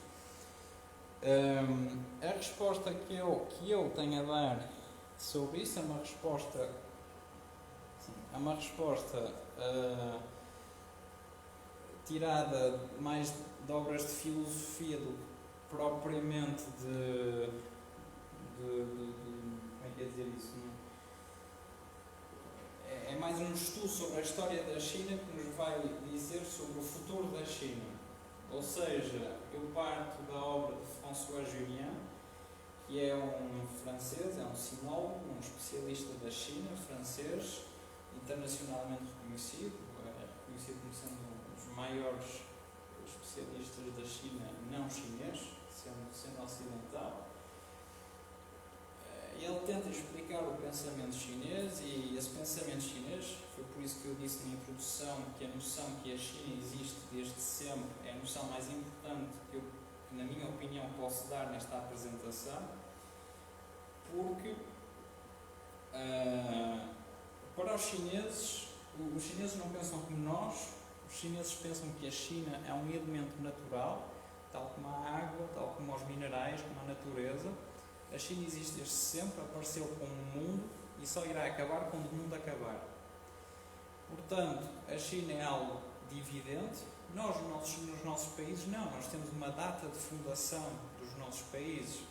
A resposta que eu tenho a dar sobre isso é uma resposta tirada mais de obras de filosofia do que propriamente como é que é dizer isso? É mais um estudo sobre a história da China que nos vai dizer sobre o futuro da China. Ou seja, eu parto da obra de François Julian, que é um francês, é um sinólogo, um especialista da China, francês, internacionalmente reconhecido como sendo um dos maiores especialistas da China não chinês, sendo ocidental. Ele tenta explicar o pensamento chinês, e esse pensamento chinês, foi por isso que eu disse na introdução que a noção que a China existe desde sempre é a noção mais importante que na minha opinião, posso dar nesta apresentação, porque para os chineses não pensam como nós. Os chineses pensam que a China é um elemento natural, tal como a água, tal como os minerais, como a natureza. A China existe desde sempre, apareceu como um mundo e só irá acabar quando o mundo acabar. Portanto, a China é algo dividente. Nós, nos nossos países, não. Nós temos uma data de fundação dos nossos países.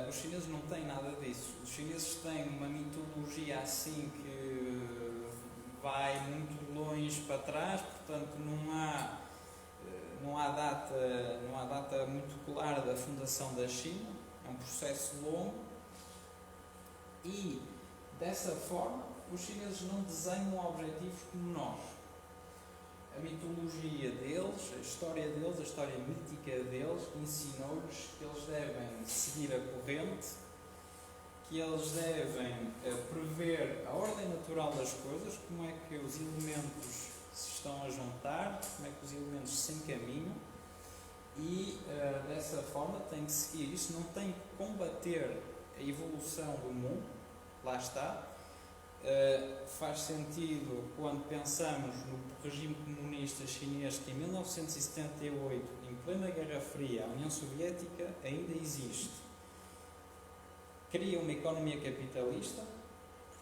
Os chineses não têm nada disso. Os chineses têm uma mitologia assim que vai muito longe para trás, portanto não há não há data muito clara da fundação da China, é um processo longo e, dessa forma, os chineses não desenham objetivos como nós. A mitologia deles, a história mítica deles, ensinou-lhes que eles devem seguir a corrente, que eles devem prever a ordem natural das coisas, como é que os elementos se estão a juntar, como é que os elementos se encaminham e, dessa forma, tem que seguir. Isso não tem que combater a evolução do mundo, lá está. Faz sentido quando pensamos no regime comunista chinês que em 1978, em plena Guerra Fria, a União Soviética ainda existe. Cria uma economia capitalista,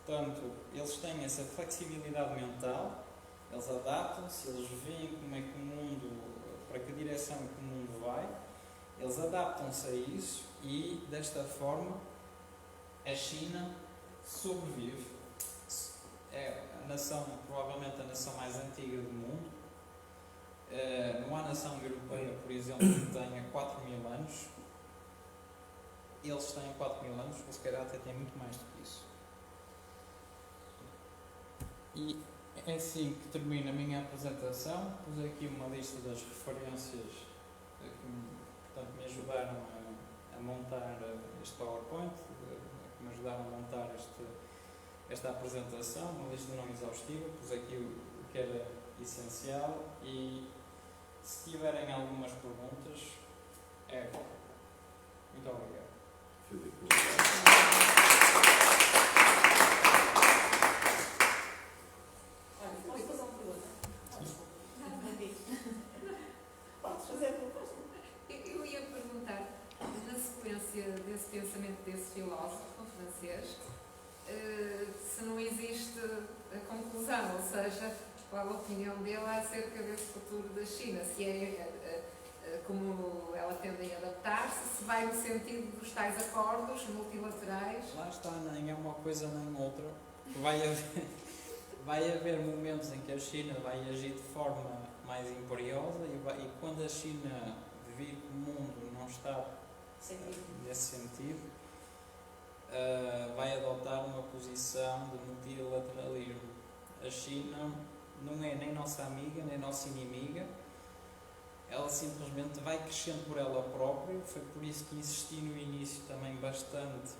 portanto, eles têm essa flexibilidade mental, eles adaptam-se, eles veem como é que o mundo, para que direção que o mundo vai, eles adaptam-se a isso e, desta forma, a China sobrevive. É a nação, provavelmente a nação mais antiga do mundo. Não há nação europeia, por exemplo, que tenha 4.000 anos. Eles têm 4.000 anos, ou se calhar até têm muito mais do que isso. E é assim que termina a minha apresentação. Pus aqui uma lista das referências que, portanto, me ajudaram a montar este PowerPoint, que me ajudaram a montar esta apresentação, uma lista não exaustiva. Pus aqui o que era essencial e, se tiverem algumas perguntas, é agora. Muito obrigado. Olha, posso fazer uma pergunta? Podes fazer a proposta? Eu ia perguntar, na sequência desse pensamento desse filósofo francês, se não existe a conclusão, ou seja, qual a opinião dele acerca desse futuro da China, se é como ela tende a adaptar-se, se vai no sentido dos tais acordos multilaterais. Lá está, nem é uma coisa nem outra. Vai haver momentos em que a China vai agir de forma mais imperiosa e quando a China vir que o mundo não está nesse sentido, vai adotar uma posição de multilateralismo. A China não é nem nossa amiga, nem nossa inimiga. Ela simplesmente vai crescendo por ela própria. Foi por isso que insisti no início também bastante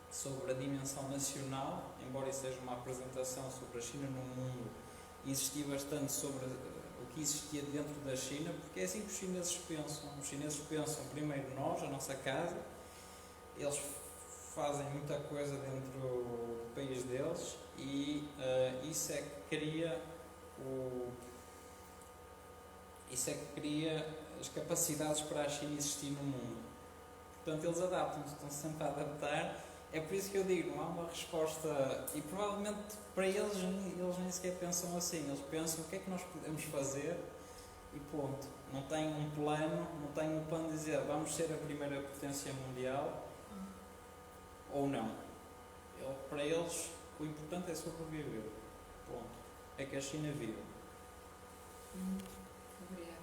sobre a dimensão nacional, embora isso seja uma apresentação sobre a China no mundo, insisti bastante sobre o que existia dentro da China, porque é assim que os chineses pensam. Os chineses pensam primeiro nós, a nossa casa, eles fazem muita coisa dentro do país deles e isso é que cria as capacidades para a China existir no mundo. Portanto, eles adaptam-se, estão sempre a adaptar. É por isso que eu digo, não há uma resposta, e provavelmente para eles nem sequer pensam assim. Eles pensam o que é que nós podemos fazer e ponto. Não têm um plano, de dizer vamos ser a primeira potência mundial ou não. Para eles o importante é sobreviver, ponto. É que a China vive. Obrigada.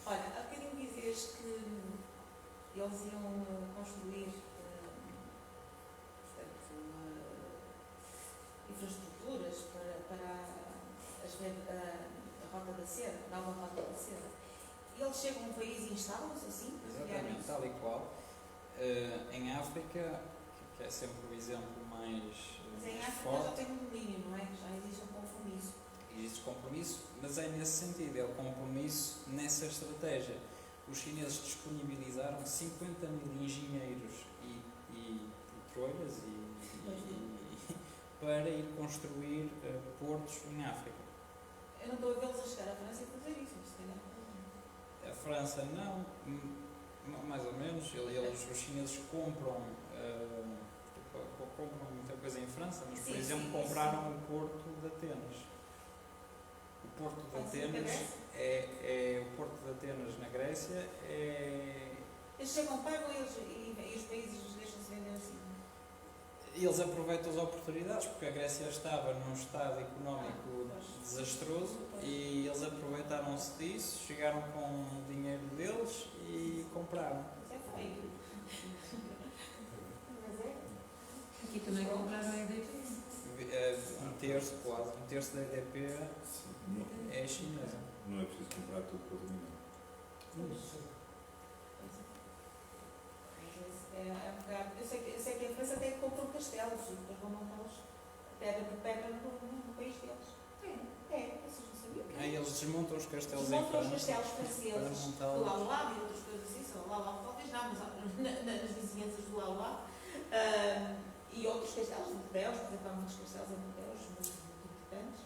Olha, há bocadinho dizias que eles iam construir infraestruturas para a Rota da Seda, a nova Rota da Seda. E eles chegam a um país e instalam-se assim? Exatamente, tal e qual. Em África, que é sempre o exemplo mais Mas em África forte, já tem um domínio, não é? Já existe um compromisso. existe compromisso, mas é nesse sentido, é o compromisso nessa estratégia. Os chineses disponibilizaram 50 mil engenheiros e petrolhas para ir construir portos em África. Eu não estou a vê-los a chegar à França e fazer isso, mas se calhar. A França não, mais ou menos. Os chineses compram muita coisa em França, mas por exemplo compraram o Porto de Atenas. O Porto de Atenas é o Porto de Atenas na Grécia. Eles chegam, pagam eles e os países deixam-se vender assim. E eles aproveitam as oportunidades, porque a Grécia estava num estado económico desastroso e eles aproveitaram-se disso, chegaram com o dinheiro deles e compraram. Isso é feio. Mas é. Aqui também compraram a EDP. Um terço, quase, um terço da EDP Não, é chinesa. não é preciso comprar tudo para dominar. É um bocado. Eu sei que a França até compram castelos e depois vão montá-los pedra por pedra no país deles. Vocês não sabiam? Aí eles desmontam os castelos em Desmontam os França castelos para franceses do montá-los. Lauá e outras coisas assim, são Lauá, talvez não, mas nas vizinhanças do Lauá. E outros castelos, de Bordeaux, por exemplo, há muitos castelos em Bordeaux, muito importantes.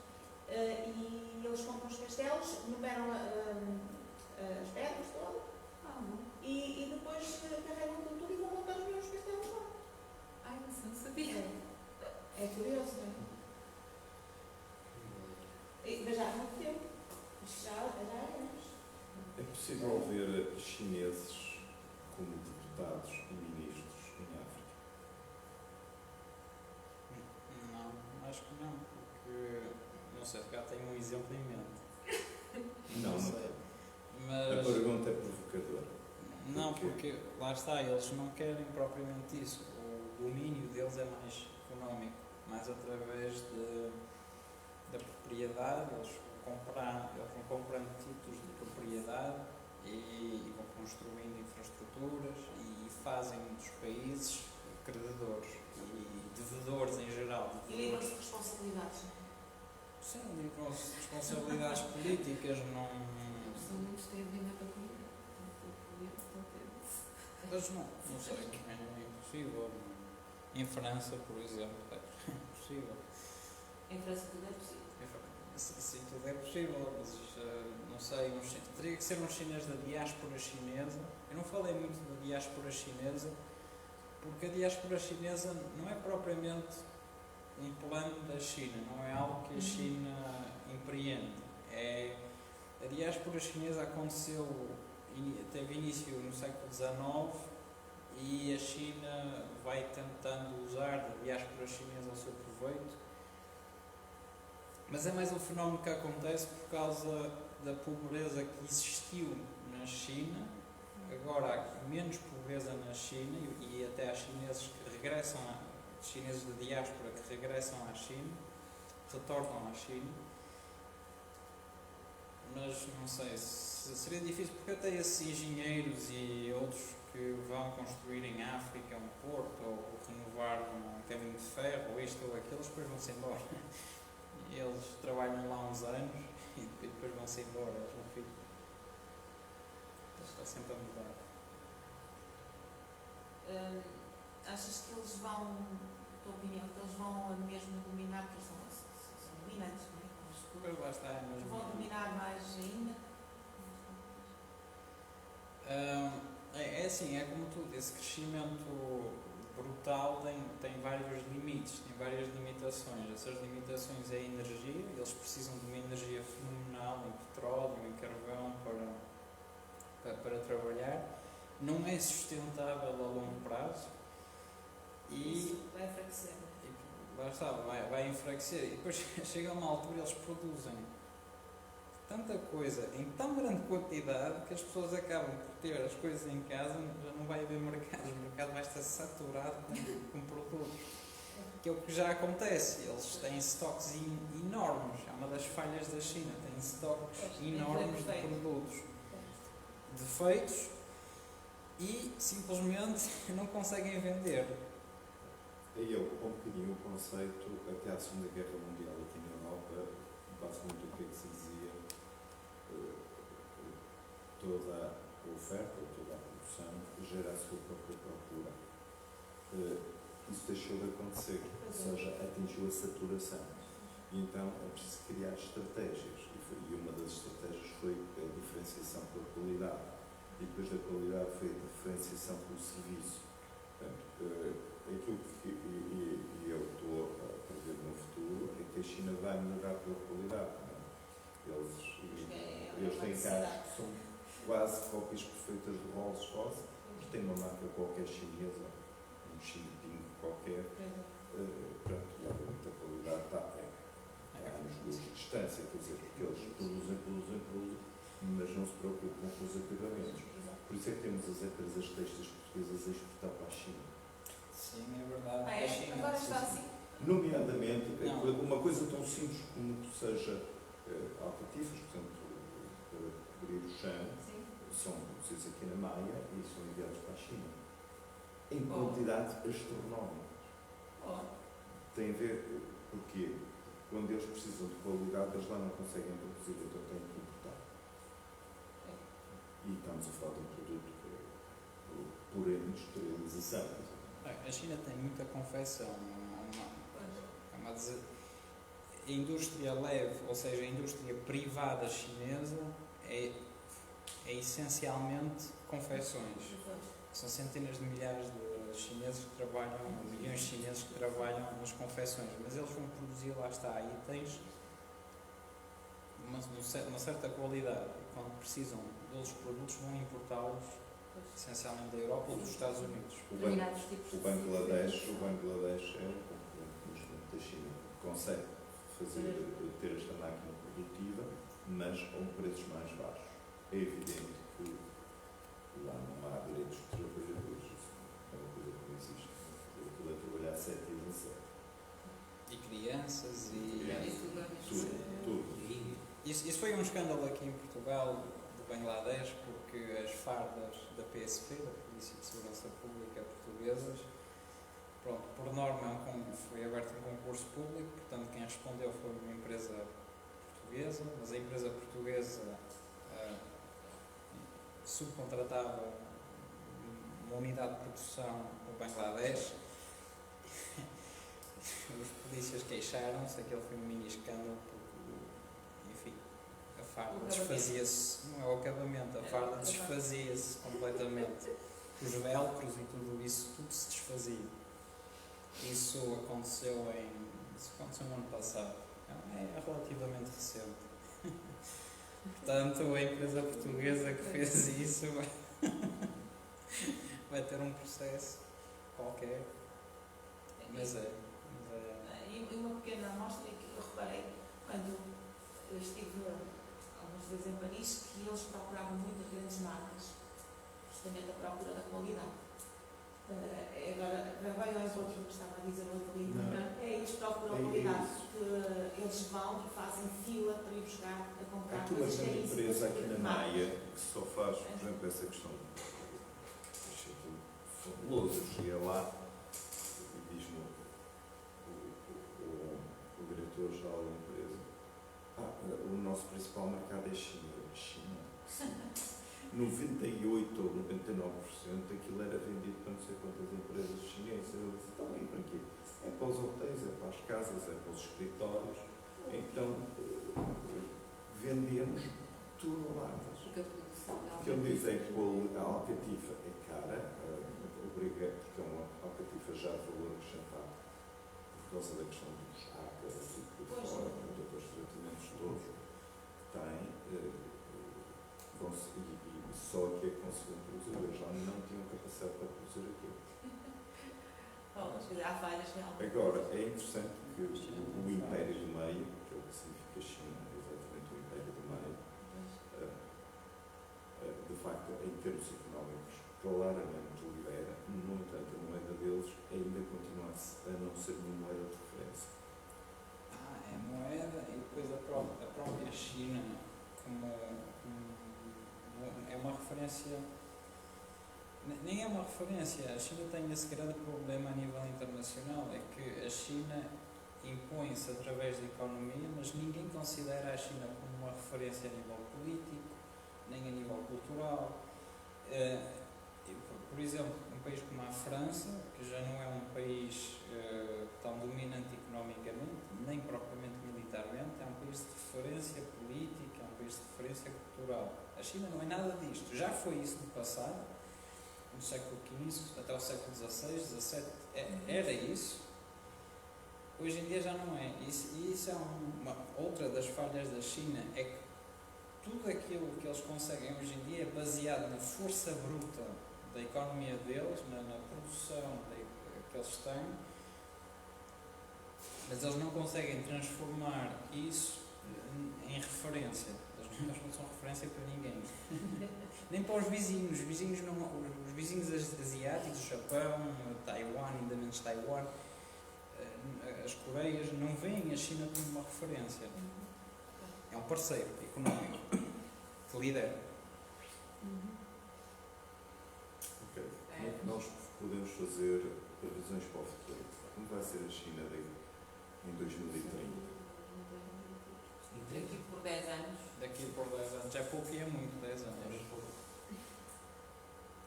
E eles compram os castelos, numeram as pedras todas. E depois carregam tudo e vão montar os meus castelos lá. Ai, não sabia. É curioso, não é? Mas já há muito tempo. Já há anos. É possível ver chineses como deputados e ministros em África? Não, acho que não, porque não sei, cá tenho um exemplo em mente. Não sei. tem. Mas A pergunta é provocadora. não, porque lá está, eles não querem propriamente isso. O domínio deles é mais económico, mais através da propriedade. Eles vão comprando títulos de propriedade e vão construindo infraestruturas e fazem dos países credores e devedores em geral. E livram-se de responsabilidades, não é? Sim, livram-se de responsabilidades políticas, não. São muitos têm a venda para comer. Mas não sei, é impossível. Em França, por exemplo, é impossível. Em França tudo é possível. Sim, tudo é possível, mas não sei, teria que ser um chinês da diáspora chinesa. Eu não falei muito da diáspora chinesa, porque a diáspora chinesa não é propriamente um plano da China, não é algo que a China empreende. A diáspora chinesa teve início no século XIX e a China vai tentando usar a diáspora chinesa ao seu proveito, mas é mais um fenómeno que acontece por causa da pobreza que existiu na China. Agora há menos pobreza na China e até há chineses que regressam, chineses da diáspora que regressam à China, retornam à China. Mas não sei, seria difícil, porque até esses engenheiros e outros que vão construir em África um porto ou renovar um caminho de ferro, ou isto ou aquilo, depois vão-se embora. Eles trabalham lá uns anos e depois vão-se embora, eles não ficam. Está sempre a mudar. Achas que eles vão, tua opinião, que eles vão mesmo dominar, porque são dominantes, não é? Depois lá está, mas Vão dominar mais ainda? é assim, é como tudo, esse crescimento brutal tem vários limites, tem várias limitações. Essas limitações é a energia, eles precisam de uma energia fenomenal em petróleo, em carvão para trabalhar. Não é sustentável a longo prazo e Isso vai enfraquecer. lá está, vai enfraquecer. E depois chega a uma altura eles produzem tanta coisa em tão grande quantidade que as pessoas acabam por ter as coisas em casa, já não vai haver mercado, o mercado vai estar saturado com produtos. Que é o que já acontece, eles têm estoques enormes, é uma das falhas da China, têm estoques enormes de produtos defeitos e simplesmente não conseguem vender. Aí eu, um bocadinho o conceito, até à Segunda Guerra Mundial aqui na Europa, basicamente o que é que se dizia, toda a oferta, toda a produção gera a sua própria procura. Isso deixou de acontecer, ou seja, atingiu a saturação. E então é preciso criar estratégias. E uma das estratégias foi a diferenciação pela qualidade. E depois da qualidade foi a diferenciação pelo serviço. Portanto, aquilo que eu estou a prever no futuro é que a China vai melhorar pela qualidade. Não é? Eles têm carros que são quase cópias perfeitas de Rolls Royce, mas tem uma marca qualquer chinesa, um Xinjiang qualquer, pronto, e obviamente a qualidade está a anos-luz de distância, quer dizer, porque eles produzem, mas não se preocupam com os acabamentos. Por isso é que temos as empresas têxteis portuguesas a exportar para a China. Sim, é verdade. Ah, A é? China, Agora sim, está sim. assim? Nomeadamente, Não. uma coisa tão simples como que seja alcatifas, por exemplo, para cobrir o chão, Sim. são produzidos aqui na Maia e são enviados para a China. Em Oh. quantidades astronómicas. Oh. Tem a ver, porquê? Quando eles precisam de qualidade, eles lá não conseguem produzir, então têm que importar. E estamos a falar de um produto que é por industrialização. A China tem muita confecção. A indústria leve, ou seja, a indústria privada chinesa é essencialmente confecções. São centenas de milhares de chineses que trabalham, milhões de chineses que trabalham nas confecções, mas eles vão produzir, lá está, itens de uma certa qualidade. Quando precisam de outros produtos, vão importá-los essencialmente da Europa ou dos Estados Unidos. Determinados tipos O Bangladesh é um concorrente neste momento da China. Consegue ter esta máquina produtiva, mas a um preços mais baixos. É evidente que lá não há direitos de trabalhadores. Isso é uma coisa que não existe. Aquilo é trabalhar 7 dias a 7. E crianças Tudo. Isso foi um escândalo aqui em Portugal, do Bangladesh, porque as fardas da PSP, da Polícia de Segurança Pública Portuguesas, pronto, por norma foi aberto um concurso público, portanto quem respondeu foi uma empresa portuguesa, mas a empresa portuguesa subcontratava uma unidade de produção no Bangladesh. Os polícias queixaram-se, aquele foi um mini escândalo, porque, enfim, a farda desfazia-se, não é o acabamento, a farda desfazia-se completamente. Os velcros e tudo isso, tudo se desfazia. Isso aconteceu no ano passado, é relativamente recente. Portanto, a empresa portuguesa que fez isso vai ter um processo qualquer, mas é. E uma pequena amostra que eu reparei quando eu estive algumas vezes em Paris, que eles procuravam muito as grandes marcas, justamente a procura da qualidade. Agora, vai ao encontro do que estava a dizer o Adelino, eles procuram a qualidade, porque eles vão e fazem fila para ir buscar, a comprar Há aqui uma coisas grande caríssimas empresa aqui de na marcas. Maia que só faz, por exemplo, essa questão. Achei aquilo fabuloso. Eu cheguei lá e diz-me o diretor-geral da empresa: o nosso principal mercado é China. China? 98 ou 99% daquilo era vendido para não sei quantas empresas chinesas. Eu disse: está bem, para quê? É para os hotéis, é para as casas, é para os escritórios. Então, vendemos toneladas. O que ele diz é que a alcatifa é cara, obriga, porque é uma alcatifa já de valor acrescentado, por causa da questão dos ácaros e por fora, dos tratamentos todos que tem, e só aqui é que conseguiam produzir. Eles já não tinham capacidade para produzir aquilo. Há falhas realmente. Agora, é interessante que o Império do Meio, que é o que significa China, exatamente o Império do Meio, de facto, em termos económicos, claramente lidera. No entanto, a moeda deles ainda continua a não ser uma moeda de referência. É moeda, e depois a própria China é uma referência. Nem é uma referência. A China tem esse grande problema a nível internacional, é que a China impõe-se através da economia, mas ninguém considera a China como uma referência a nível político, nem a nível cultural. Por exemplo, um país como a França, que já não é um país tão dominante economicamente, nem propriamente militarmente, é um país de referência política, é um país de referência cultural. A China não é nada disto. Já foi isso no passado, no século XV até o século XVI, XVII, era isso. Hoje em dia já não é. E isso é outra das falhas da China, é que tudo aquilo que eles conseguem hoje em dia é baseado na força bruta da economia deles, na produção que eles têm, Mas eles não conseguem transformar isso em referência. Eles não são referência para ninguém. Nem para os vizinhos. Os vizinhos asiáticos, o Japão, Taiwan, ainda menos Taiwan, as Coreias, não veem a China como uma referência. É um parceiro económico que lidera. Ok. Como é que nós podemos fazer previsões para o futuro? Como vai ser a China em 2030? Daqui por 10 anos. Daqui por 10 anos. É pouco e é muito, 10 anos.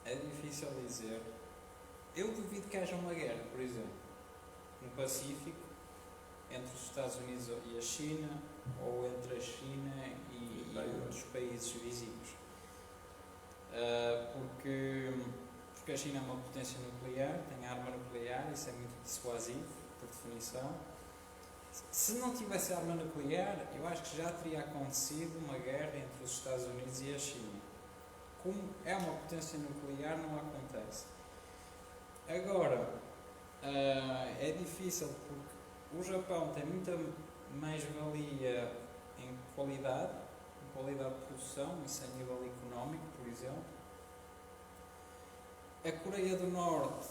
É difícil dizer. Eu duvido que haja uma guerra, por exemplo, no Pacífico, entre os Estados Unidos e a China, ou entre a China e outros países vizinhos. Porque a China é uma potência nuclear, tem arma nuclear, isso é muito dissuasivo, por definição. Se não tivesse arma nuclear, eu acho que já teria acontecido uma guerra entre os Estados Unidos e a China. Como é uma potência nuclear, não acontece. Agora, é difícil porque o Japão tem muita mais-valia em qualidade de produção, isso a nível económico, por exemplo. A Coreia do Norte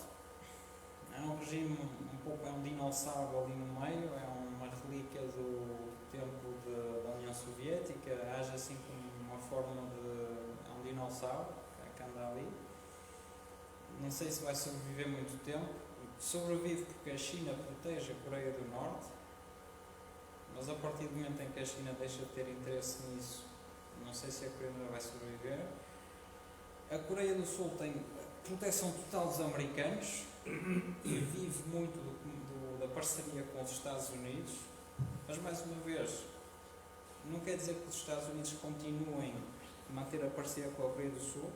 é um regime é um dinossauro ali no meio, é uma relíquia do tempo da União Soviética, age assim como uma forma de... é um dinossauro que anda ali. Não sei se vai sobreviver muito tempo. Sobrevive porque a China protege a Coreia do Norte, mas a partir do momento em que a China deixa de ter interesse nisso, não sei se a Coreia do Norte vai sobreviver. A Coreia do Sul tem proteção total dos americanos e vive muito da parceria com os Estados Unidos, mas mais uma vez, não quer dizer que os Estados Unidos continuem a manter a parceria com a Coreia do Sul.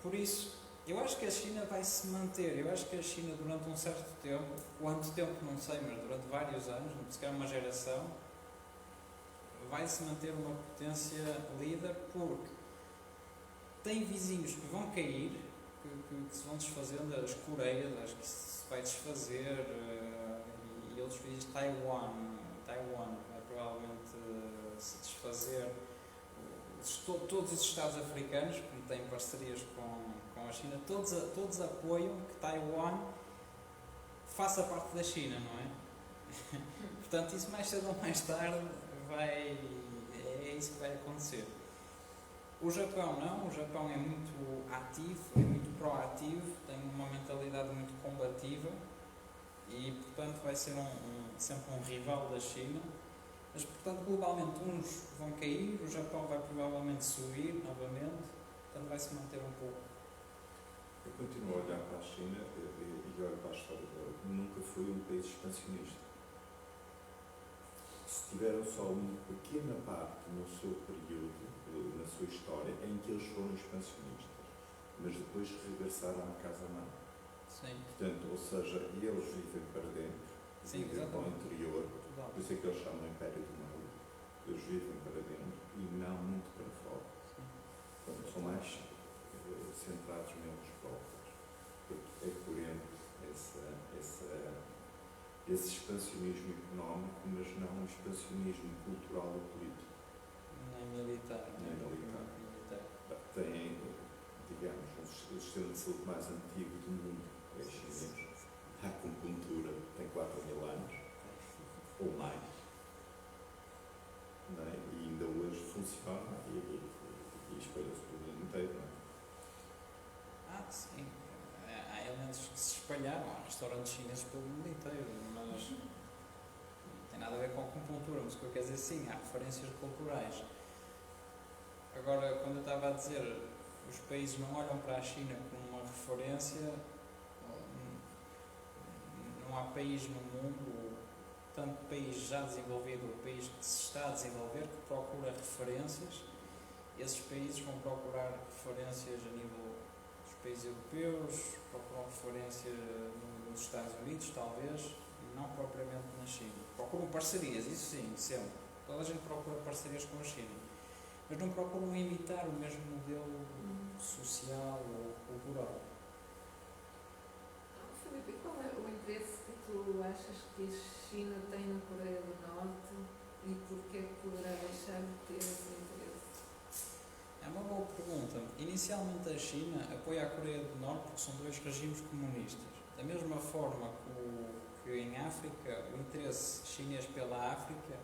Por isso, eu acho que a China vai se manter. Eu acho que a China, durante um certo tempo, quanto tempo não sei, mas durante vários anos, se calhar uma geração, vai se manter uma potência líder, porque tem vizinhos que vão cair, que se vão desfazendo, as Coreias, acho que se vai desfazer, e outros países, Taiwan vai provavelmente se desfazer. Todos os Estados africanos, como têm parcerias com a China, todos apoiam que Taiwan faça parte da China, não é? Portanto, isso mais cedo ou mais tarde é isso que vai acontecer. O Japão não, o Japão é muito ativo, é muito proativo, tem uma mentalidade muito combativa e, portanto, vai ser sempre um rival da China. Mas, portanto, globalmente uns vão cair, o Japão vai provavelmente subir novamente, portanto vai se manter um pouco. Eu continuo a olhar para a China e olho para a história dela. Nunca foi um país expansionista. Se tiveram só uma pequena parte no seu período, na sua história, em que eles foram expansionistas, mas depois regressaram à casa-mãe. Sim. Portanto, ou seja, eles vivem para dentro, Sim, vivem para o interior, Exato. por isso é que eles chamam Império do Meio. Eles vivem para dentro e não muito para fora. Portanto, são mais centrados neles próprios. Portanto, é coerente esse expansionismo económico, mas não um expansionismo cultural ou político. Nem militar. Nem militar. Tem, digamos, o sistema de saúde mais antigo do mundo, é chinês. A acupuntura tem 4.000 anos, ou mais. Não é? E ainda hoje funciona e espalha-se pelo mundo inteiro. Não é? Sim. Há elementos que se espalharam, há restaurantes chineses pelo mundo inteiro, mas não tem nada a ver com a acupuntura, mas o que eu quero dizer, sim, há referências culturais. Agora, quando eu estava a dizer, os países não olham para a China como uma referência, não há país no mundo, tanto país já desenvolvido, ou país que se está a desenvolver, que procura referências. Esses países vão procurar referências a nível dos países europeus, procuram referência nos Estados Unidos, talvez, não propriamente na China. Procuram parcerias, isso sim, sempre. Toda a gente procura parcerias com a China, mas não procuram imitar o mesmo modelo social ou cultural. Filipe, qual é o interesse que tu achas que a China tem na Coreia do Norte e porquê que poderá deixar de ter esse interesse? É uma boa pergunta. Inicialmente a China apoia a Coreia do Norte porque são dois regimes comunistas. Da mesma forma que em África o interesse chinês pela África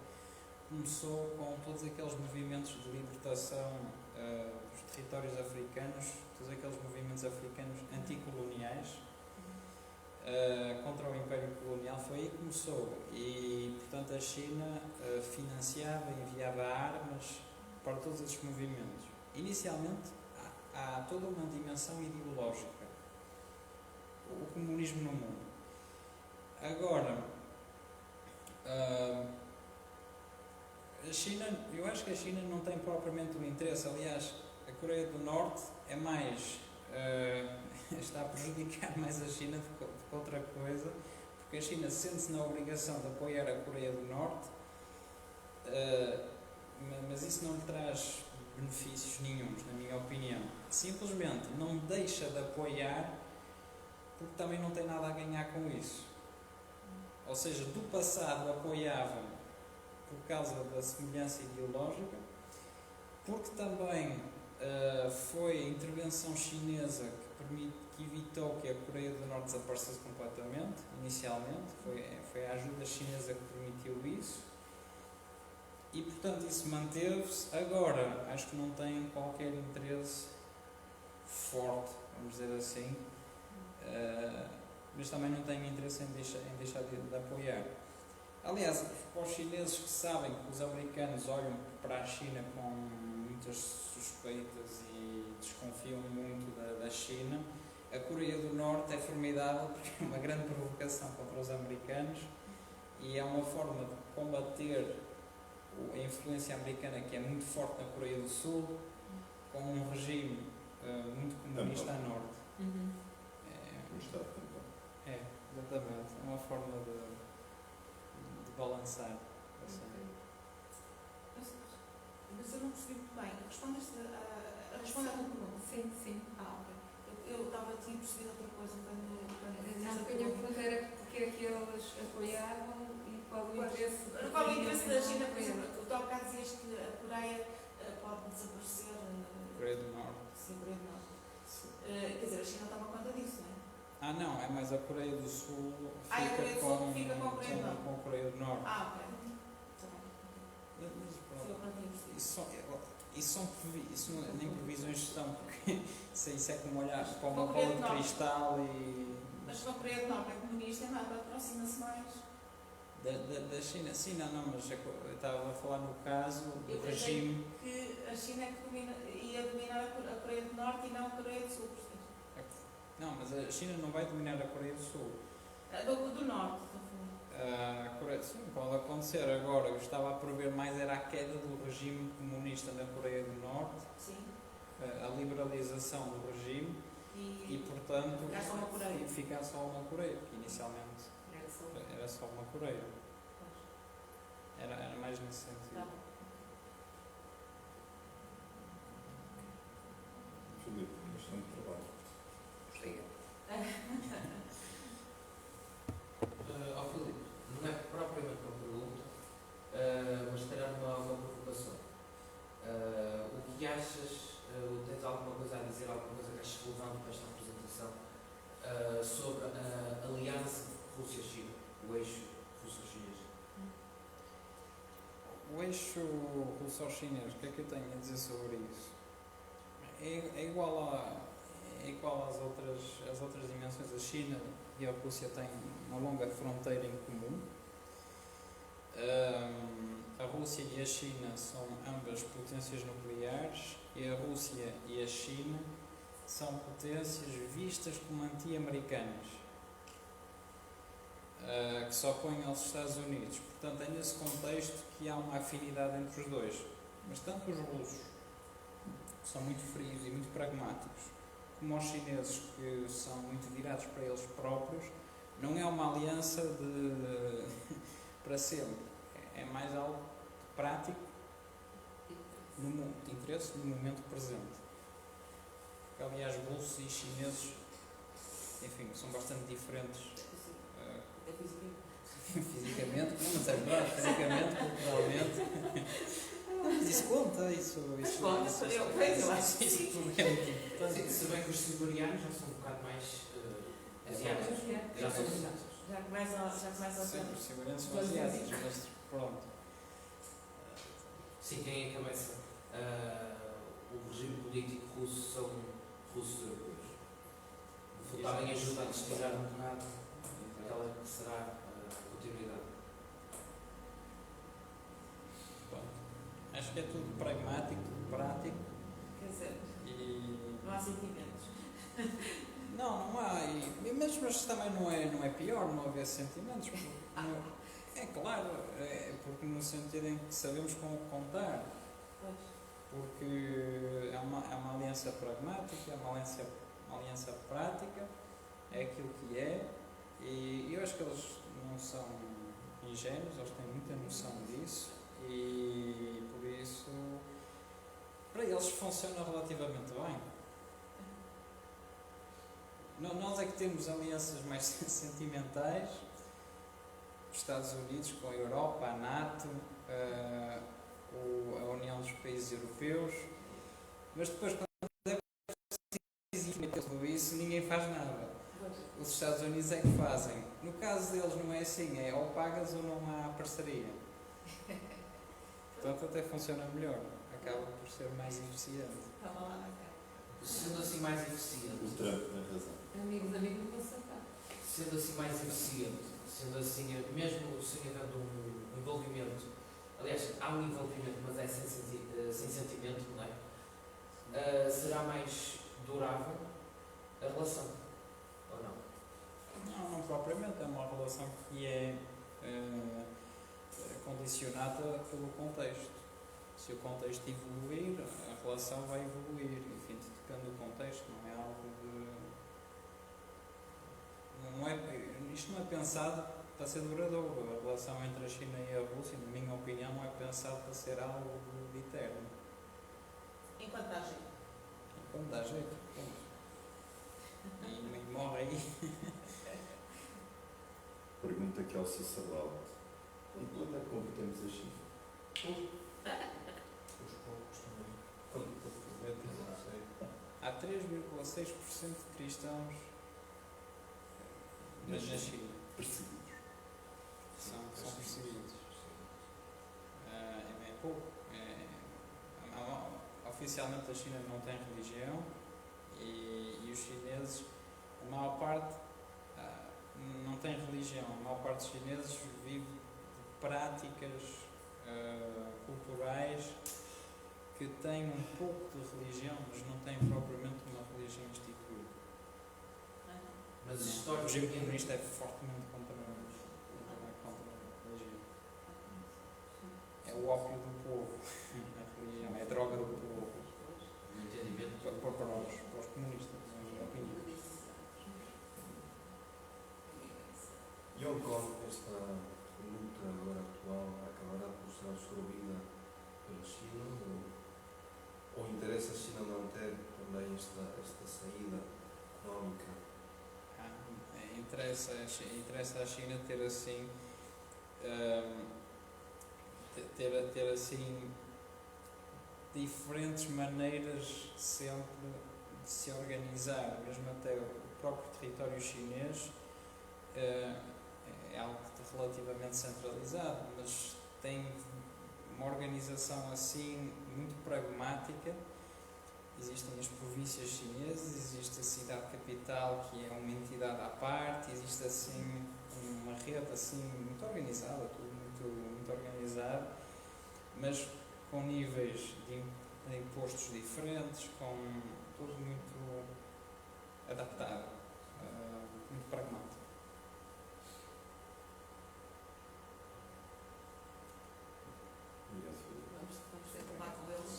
começou com todos aqueles movimentos de libertação dos territórios africanos, todos aqueles movimentos africanos anticoloniais contra o Império Colonial. Foi aí que começou e, portanto, a China financiava e enviava armas para todos esses movimentos. Inicialmente há toda uma dimensão ideológica, o comunismo no mundo. Agora, a China, eu acho que a China não tem propriamente um interesse. Aliás, a Coreia do Norte é mais está a prejudicar mais a China do que outra coisa, porque a China sente-se na obrigação de apoiar a Coreia do Norte, mas isso não lhe traz benefícios nenhuns, na minha opinião. Simplesmente não deixa de apoiar porque também não tem nada a ganhar com isso. Ou seja, do passado apoiavam por causa da semelhança ideológica, porque também foi a intervenção chinesa que evitou que a Coreia do Norte desaparecesse completamente, inicialmente, foi a ajuda chinesa que permitiu isso, e portanto isso manteve-se. Agora, acho que não tem qualquer interesse forte, vamos dizer assim, mas também não tem interesse em deixar de apoiar. Aliás, para os chineses que sabem que os americanos olham para a China com muitas suspeitas e desconfiam muito da China, a Coreia do Norte é formidável porque é uma grande provocação contra os americanos e é uma forma de combater a influência americana, que é muito forte na Coreia do Sul, com um regime muito comunista a norte. O Estado também. Exatamente. É uma forma de balançar. Mas eu não percebi muito bem. Respondeste a responder a uma pergunta? Sim, sim. Ok. Eu tinha percebido outra coisa quando Não, porque a minha pergunta era porque é que eles apoiavam e qual o interesse. Qual o interesse da China? Por apoiar? exemplo, tu há bocado dizias que a Coreia pode desaparecer. Coreia do Norte. Sim, Coreia do Norte. Quer dizer, a China toma conta disso, não é? Não, é mais a Coreia do Sul A Coreia do Sul fica com a Coreia do Norte. com a Coreia do Norte. Ok. Está bem. Mas pronto. Foi o que não tinha percebido. Isso nem previsões são, porque isso é como olhar para uma Com a Coreia bola do de Norte. cristal e Mas se a Coreia do Norte é comunista, não, aproxima-se mais. da China. Sim, não, mas eu estava a falar no caso Eu do pensei regime. que a China é que ia dominar a Coreia do Norte e não a Coreia do Sul. Não, mas a China não vai dominar a Coreia do Sul. Do Norte, no fundo. A Coreia do Sul pode acontecer. Agora, eu estava a prever mais era a queda do regime comunista na Coreia do Norte, Sim. a liberalização do regime e portanto, Ficar só uma Coreia. ficar só uma Coreia, porque inicialmente era só uma Coreia. Era mais nesse sentido. Tá bom. Filipe, bastante trabalho. Ao Filipe, não é propriamente uma pergunta, mas terá uma provocação. O que achas, tens alguma coisa a dizer, alguma coisa que achas relevante para esta apresentação sobre a aliança Rússia-China, o eixo russo-chinês? O eixo russo-chinês, o que é que eu tenho a dizer sobre isso? É igual às outras dimensões. A China e a Rússia têm uma longa fronteira em comum. A Rússia e a China são ambas potências nucleares e a Rússia e a China são potências vistas como anti-americanas, que se opõem aos Estados Unidos. Portanto, é nesse contexto que há uma afinidade entre os dois. Mas tanto os russos, que são muito frios e muito pragmáticos, como os chineses, que são muito virados para eles próprios, não é uma aliança para sempre. É mais algo prático, de interesse no momento presente. Porque, aliás, russos e chineses, enfim, são bastante diferentes É fisicamente. Fisicamente, não, mas é verdade, fisicamente, culturalmente. Mas isso conta, isso. Mas conta, isso, eu acho que isso sim. tudo é muito importante. Sim, se bem que os siberianos já são um bocado mais asiáticos. Já são asiáticos. Já começa a Sim, ter. os seguranças são asiáticos, mas pronto. Sim, quem encabeça o regime político russo são russos europeus. No fundo, também ajuda a destilar um bocado aquela que será a continuidade. Pronto. Acho que é tudo pragmático, tudo prático Quer dizer, e. não há sentimentos. Não há. Mas também não é pior não haver sentimentos. É claro, porque no sentido em que sabemos como contar. Pois. Porque é uma aliança pragmática, é uma aliança prática, é aquilo que é, e eu acho que eles não são ingênuos, eles têm muita noção disso, e por isso, para eles funciona relativamente bem. Nós é que temos alianças mais sentimentais, os Estados Unidos com a Europa, a NATO, a União dos Países Europeus, mas depois quando é preciso tudo isso, ninguém faz nada. Os Estados Unidos é que fazem. No caso deles não é assim, é ou pagas ou não há parceria. Portanto até funciona melhor, acaba por ser mais eficiente. Calma lá, cara. Sendo assim mais O eficiente, Trump tem razão. Amigos não vão sacar. sendo assim mais eficiente, sendo assim, mesmo sem havendo um envolvimento, aliás, há um envolvimento, mas é sem sentimento, não é? Será mais durável a relação, ou não? Não propriamente, é uma relação que é condicionada pelo contexto. Se o contexto evoluir, a relação vai evoluir. Enfim, depende do contexto, não é algo de. Isto não é pensado para ser duradouro. A relação entre a China e a Rússia, na minha opinião, não é pensado para ser algo de eterno. Enquanto há gente. Quando dá jeito, ponto. E morre aí. Pergunta aqui ao sacerdote. E quando é que convertemos a China? Os poucos também. Há 3,6% de cristãos na China. Perseguidos. São perseguidos. É pouco. Oficialmente a China não tem religião e os chineses, a maior parte, não tem religião. A maior parte dos chineses vive de práticas culturais que têm um pouco de religião, mas não têm propriamente uma religião instituída. Mas O regime historicamente, comunista é fortemente contra a religião. É o ópio do povo, a religião, é a droga do povo. no entendimento, Para os comunistas, na minha opinião. E ocorre esta luta agora atual acabará por ser absorvida pela China ou interessa a China manter também esta saída económica? Interessa à China ter assim ter assim diferentes maneiras sempre de se organizar, mesmo até o próprio território chinês é algo relativamente centralizado, mas tem uma organização assim muito pragmática. Existem as províncias chinesas, existe a cidade capital que é uma entidade à parte, existe assim uma rede assim muito organizada, tudo muito organizado, mas com níveis de impostos diferentes, com tudo muito adaptado, muito pragmático. Vamos ter que falar com eles.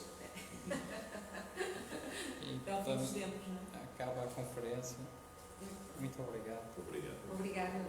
E, É o fim dos portanto, tempos, não é? acaba a conferência. Muito obrigado. Obrigado. Obrigada.